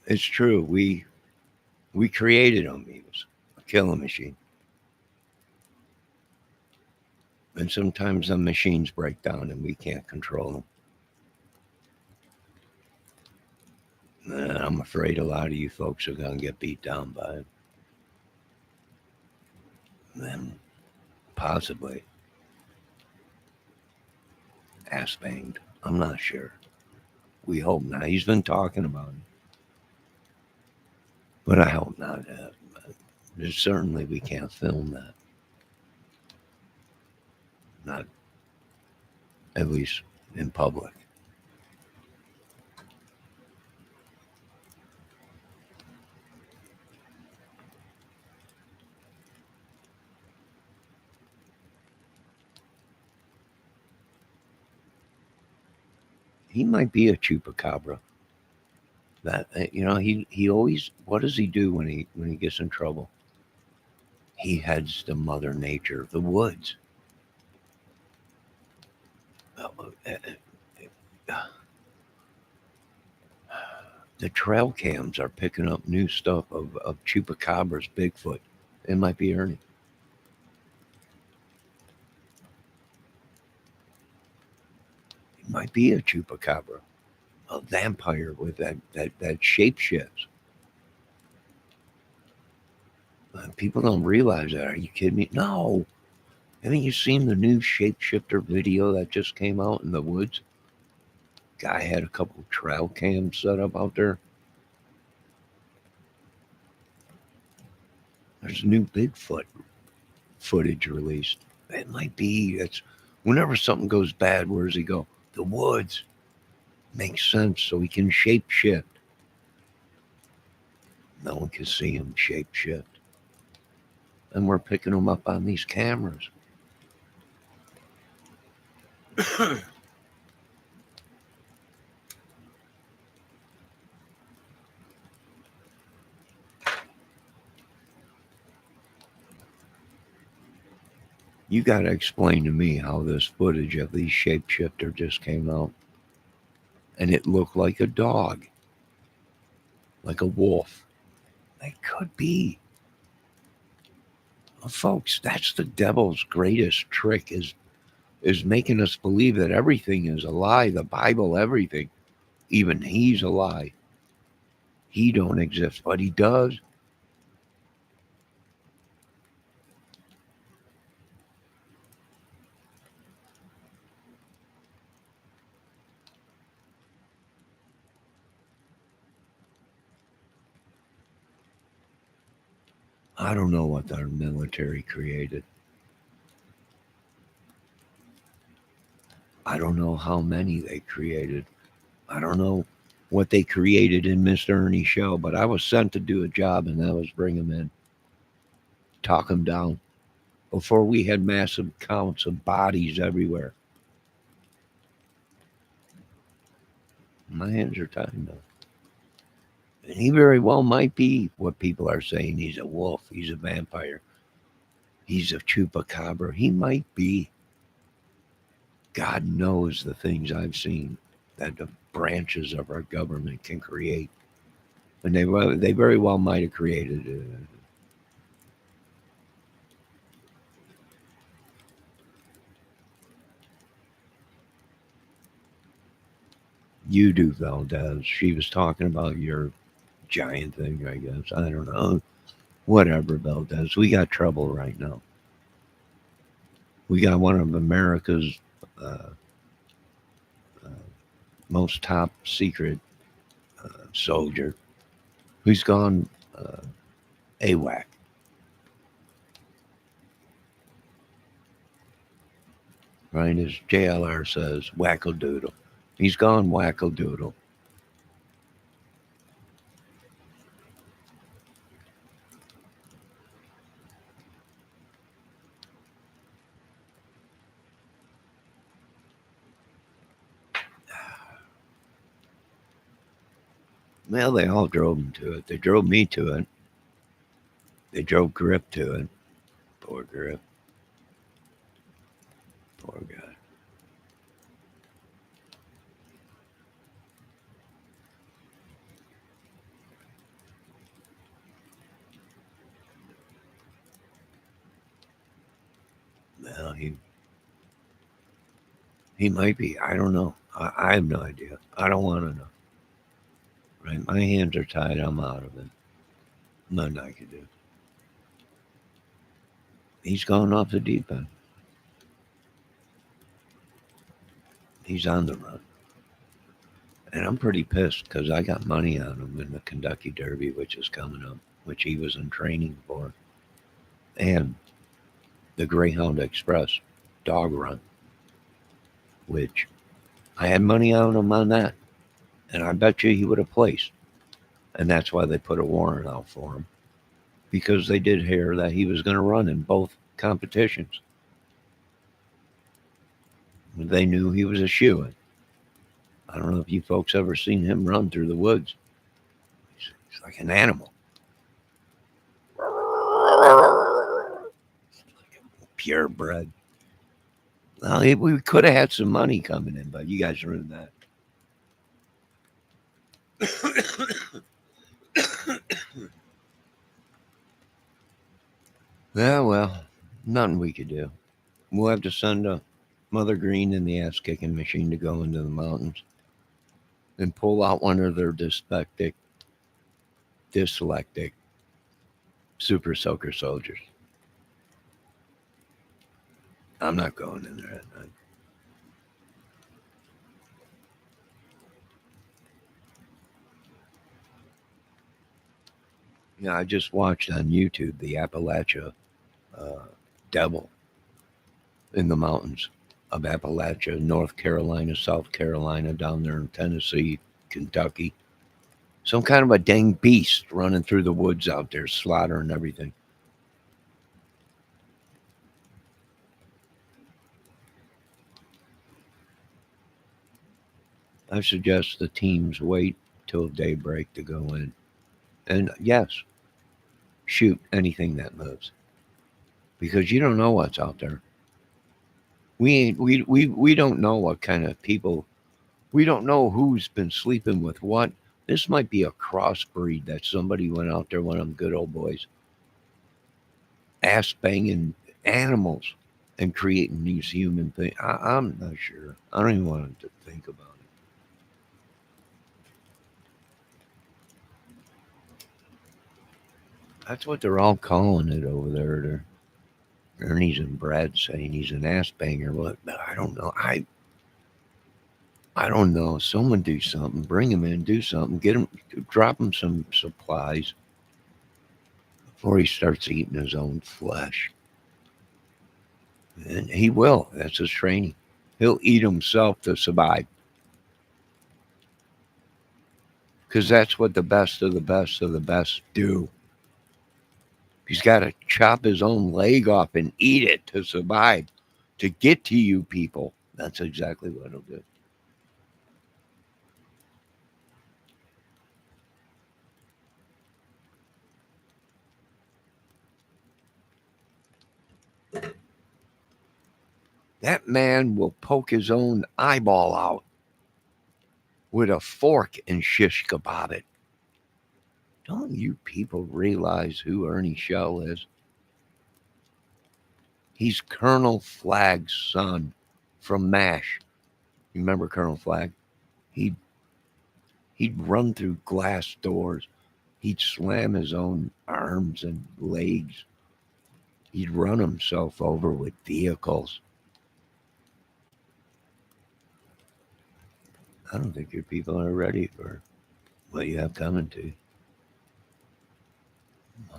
It's true. We created him. He was a killing machine. And sometimes the machines break down and we can't control them. And I'm afraid a lot of you folks are going to get beat down by it. Then possibly ass banged. I'm not sure. We hope not. He's been talking about it. But I hope not. Certainly we can't film that. Not at least in public. He might be a chupacabra. That he always, what does he do when he gets in trouble? He heads to Mother Nature, the woods. Uh, uh, uh, The trail cams are picking up new stuff of chupacabras, Bigfoot. It might be Ernie. It might be a chupacabra, a vampire with that shape shifts. People don't realize that. Are you kidding me? No. Haven't you seen the new shapeshifter video that just came out in the woods? Guy had a couple trail cams set up out there. There's new Bigfoot footage released. It might be. It's whenever something goes bad, where does he go? The woods. Makes sense, so he can shape shift. No one can see him shape shift. And we're picking him up on these cameras. You got to explain to me how this footage of these shapeshifter just came out. And it looked like a dog, like a wolf. It could be. Well, folks, that's the devil's greatest trick is making us believe that everything is a lie. The Bible, everything. Even he's a lie. He don't exist, but he does. I don't know what our military created. I don't know how many they created. I don't know what they created in Mr. Ernie's show, but I was sent to do a job, and that was bring them in, talk them down. Before we had massive counts of bodies everywhere. My hands are tied now. And he very well might be what people are saying. He's a wolf. He's a vampire. He's a chupacabra. He might be. God knows the things I've seen that the branches of our government can create. And they very well might have created it. You do, Valdez. She was talking about your giant thing, I guess. I don't know. Whatever, Valdez. We got trouble right now. We got one of America's uh, uh, most top secret soldier who's gone AWAC. Right? As JLR says, wackadoodle. He's gone wackadoodle. Well, they all drove him to it. They drove me to it. They drove Grip to it. Poor Grip. Poor guy. Well, he might be. I don't know. I have no idea. I don't want to know. Right? My hands are tied. I'm out of it. Nothing I can do. He's gone off the deep end. He's on the run. And I'm pretty pissed because I got money on him in the Kentucky Derby, which is coming up, which he was in training for. and the Greyhound Express dog run, which I had money on him on that, and I bet you he would have placed. And that's why they put a warrant out for him, because they did hear that he was going to run in both competitions. They knew he was a shoo-in. I don't know if you folks ever seen him run through the woods. He's like an animal. Purebred. Well, we could have had some money coming in, but you guys ruined that. Yeah, well, nothing we could do. We'll have to send a Mother Green and the ass kicking machine to go into the mountains and pull out one of their dyslectic super soaker soldiers. I'm not going in there at night. Yeah, I just watched on YouTube the Appalachia uh, Devil in the mountains of Appalachia, North Carolina, South Carolina, down there in Tennessee, Kentucky. Some kind of a dang beast running through the woods out there, slaughtering everything. I suggest the teams wait till daybreak to go in. And yes, shoot anything that moves. Because you don't know what's out there. We don't know what kind of people, we don't know who's been sleeping with what. This might be a crossbreed that somebody went out there, one of them good old boys, ass banging animals and creating these human things. I'm not sure. I don't even want to think about it. That's what they're all calling it over there. Ernie's and Brad saying he's an ass banger. Well, I don't know. I don't know. Someone do something. Bring him in. Do something. Get him. Drop him some supplies before he starts eating his own flesh. And he will. That's his training. He'll eat himself to survive. Because that's what the best of the best of the best do. He's got to chop his own leg off and eat it to survive, to get to you people. That's exactly what he'll do. That man will poke his own eyeball out with a fork and shish kebab it. Don't you people realize who Ernie Shell is? He's Colonel Flagg's son from MASH. You remember Colonel Flagg? He'd, he'd run through glass doors. He'd slam his own arms and legs. He'd run himself over with vehicles. I don't think your people are ready for what you have coming to you.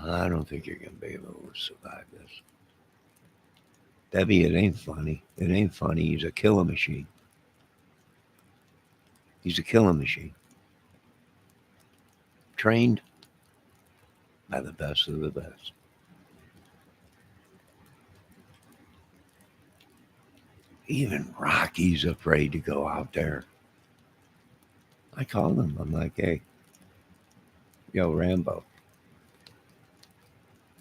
I don't think you're going to be able to survive this. Debbie, it ain't funny. It ain't funny. He's a killer machine. He's a killing machine. Trained by the best of the best. Even Rocky's afraid to go out there. I called him. I'm like, hey, yo, Rambo,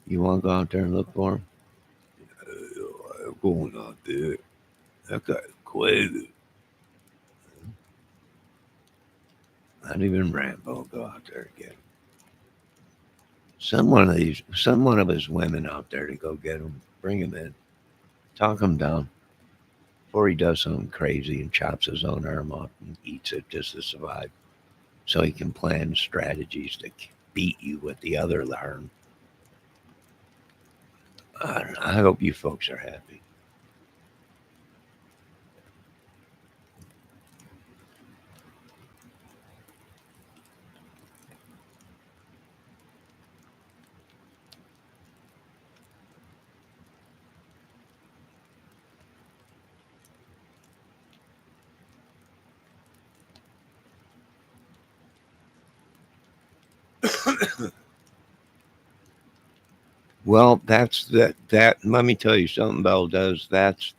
you want to go out there and look for him? I'm going out there. That guy's crazy. Not even Rambo go out there again. Send one of his women out there to go get him. Bring him in. Talk him down before he does something crazy and chops his own arm off and eats it just to survive. So he can plan strategies to beat you with the other arm. I don't know. I hope you folks are happy. Well, that's that. Let me tell you something, Valdez. That's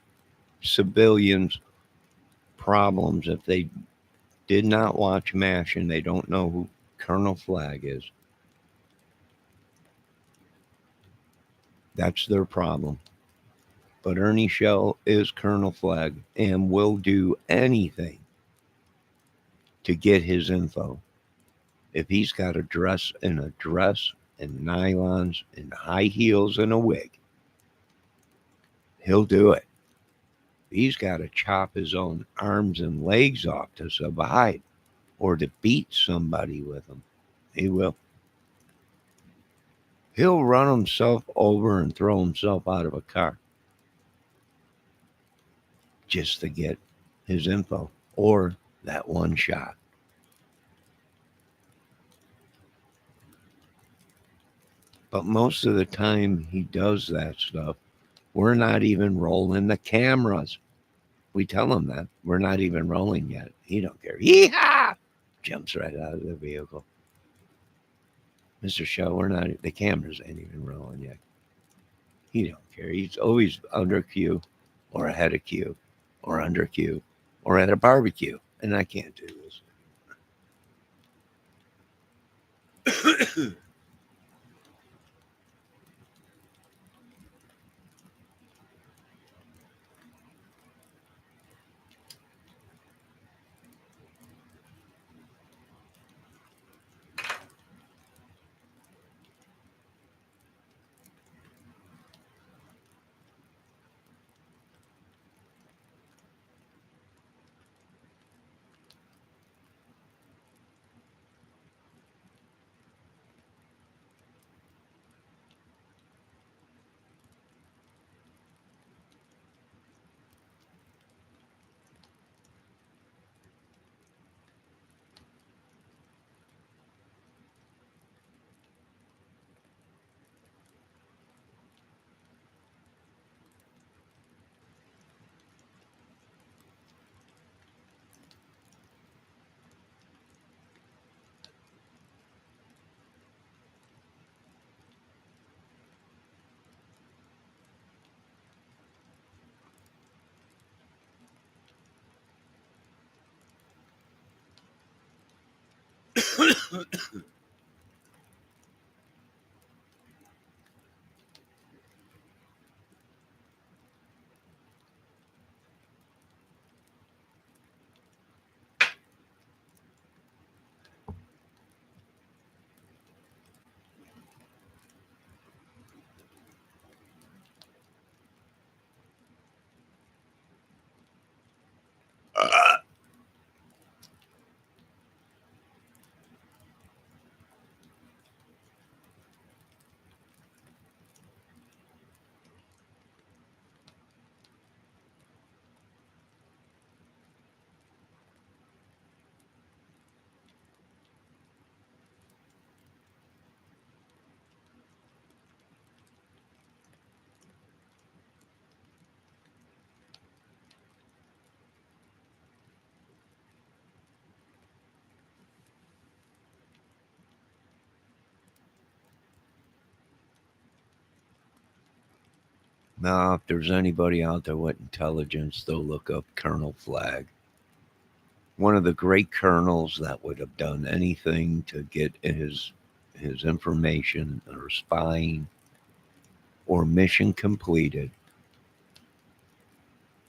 civilians' problems. If they did not watch MASH and they don't know who Colonel Flagg is, that's their problem. But Ernie Shell is Colonel Flagg and will do anything to get his info. If he's got a dress and nylons and high heels and a wig, he'll do it. He's got to chop his own arms and legs off to survive or to beat somebody with them. He will. He'll run himself over and throw himself out of a car just to get his info or that one shot. But most of the time he does that stuff, we're not even rolling the cameras. We tell him that. We're not even rolling yet. He don't care. Yeehaw! Jumps right out of the vehicle. Mr. Shaw, we're not, the cameras ain't even rolling yet. He don't care. He's always under queue or ahead of queue or under queue or at a barbecue. And I can't do this. Now, if there's anybody out there with intelligence, they'll look up Colonel Flagg. One of the great colonels that would have done anything to get his information or spying or mission completed.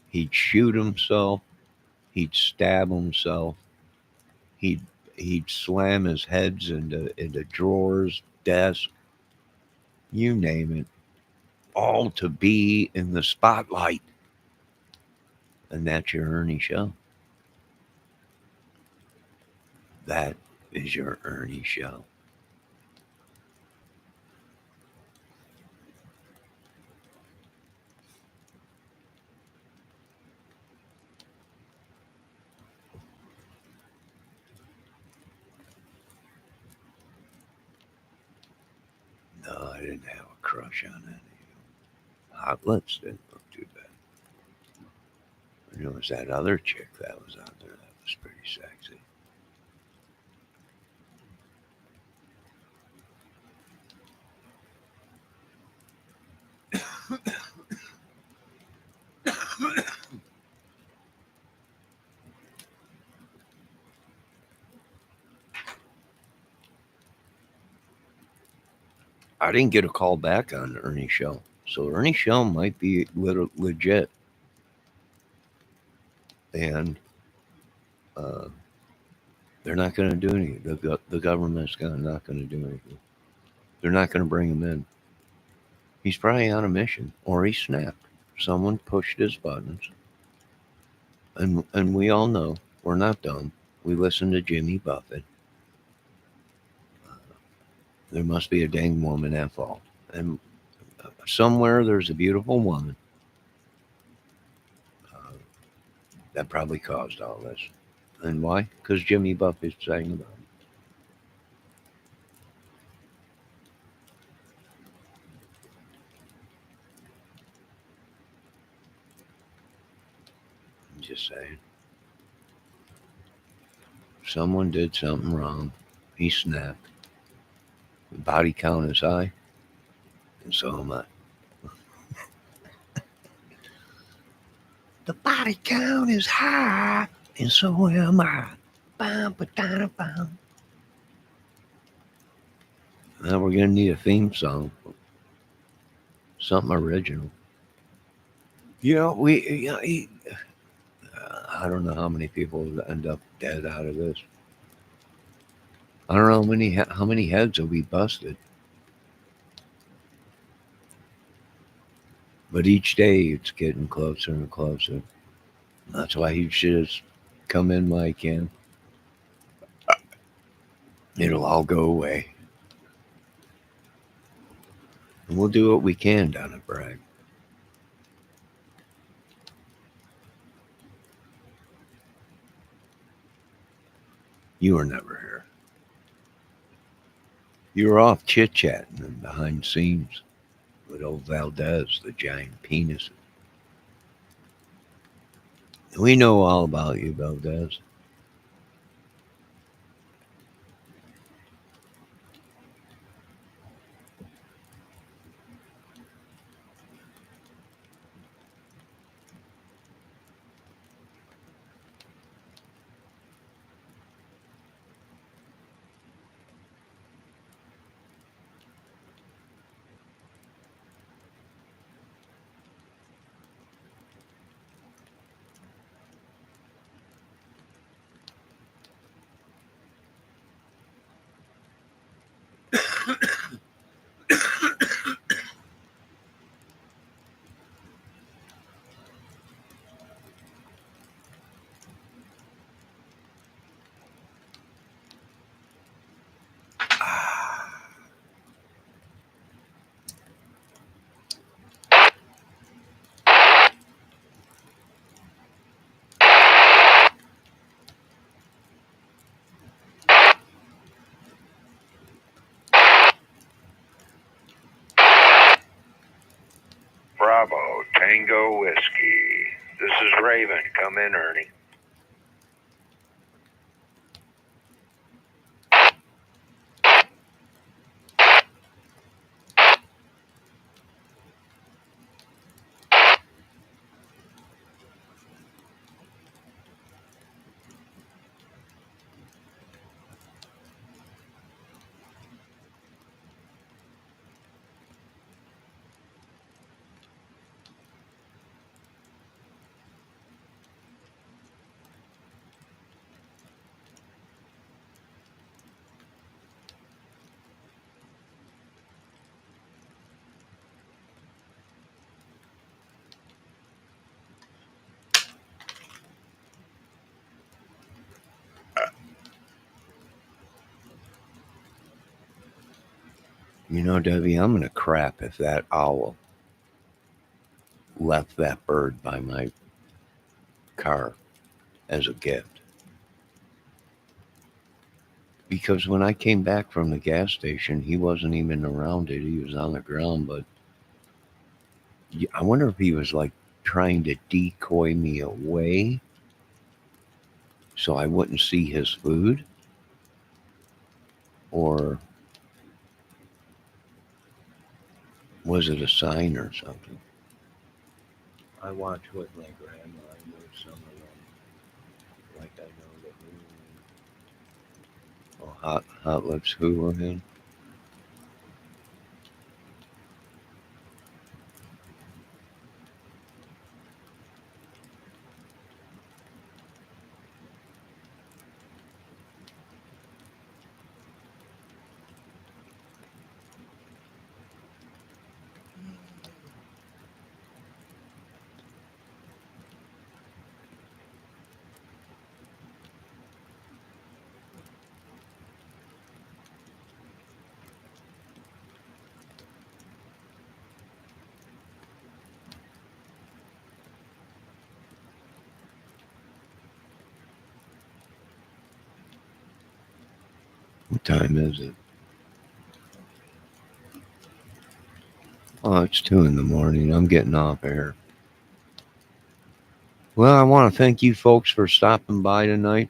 He'd shoot himself, he'd stab himself, he'd he'd slam his heads into drawers, desk, you name it, all to be in the spotlight. And that's your Ernie show. That is your Ernie show. No, I didn't have a crush on any. Hot lips didn't look too bad. There was that other chick that was out there that was pretty sexy. I didn't get a call back on Ernie show, so Ernie show might be legit, and uh, they're not going to do anything. The government's not going to do anything. They're not going to bring him in. He's probably on a mission, or he snapped. Someone pushed his buttons, and we all know we're not dumb. We listen to Jimmy Buffett. There must be a dang woman at fault, and somewhere there's a beautiful woman uh, that probably caused all this. And why? Because Jimmy Buffett sang about it. I'm just saying. Someone did something wrong. He snapped. The body count is high, and so am I. The body count is high, and so am I. Bam, ba-da, bam. Now we're gonna need a theme song, something original. You know, I don't know how many people end up dead out of this. I don't know how many heads will be busted, but each day it's getting closer and closer. That's why he should just come in when I can. It'll all go away, and we'll do what we can down at Bragg. You were never here. You were off chit chatting and behind the scenes with old Valdez, the giant penis. We know all about you, Valdez. Bravo, Tango Whiskey. This is Raven. Come in, Ernie. You know, Debbie, I'm gonna crap if that owl left that bird by my car as a gift. Because when I came back from the gas station, he wasn't even around it. He was on the ground, but I wonder if he was like trying to decoy me away so I wouldn't see his food, or was it a sign or something? I watch with my grandma. I know some of them, like I know the Who. Oh, Hot Lips Hooligans. time is it? Oh, it's 2 in the morning. I'm getting off air. Well, I want to thank you folks for stopping by tonight.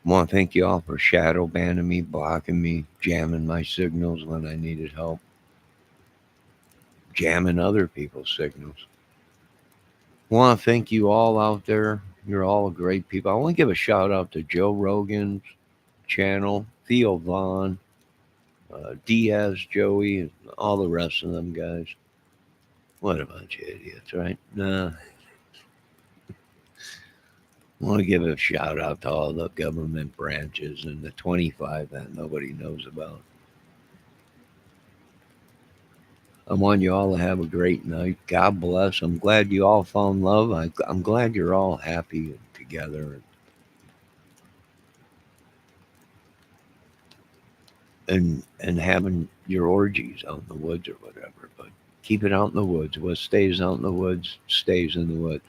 I want to thank you all for shadow banning me, blocking me, jamming my signals when I needed help, jamming other people's signals. I want to thank you all out there. You're all great people. I want to give a shout out to Joe Rogan's channel, Theo Vaughn, Diaz, Joey, and all the rest of them guys. What a bunch of idiots, right? Nah. I want to give a shout out to all the government branches and the 25 that nobody knows about. I want you all to have a great night. God bless. I'm glad you all found love. I'm glad you're all happy and together and having your orgies out in the woods or whatever. But keep it out in the woods. What stays out in the woods stays in the woods.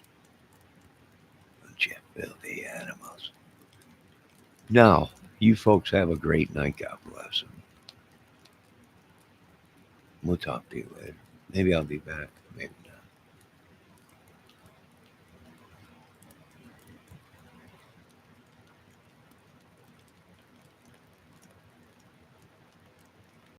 Bunch of filthy animals. Now, you folks have a great night. God bless. We'll talk to you later. Maybe I'll be back. Maybe not.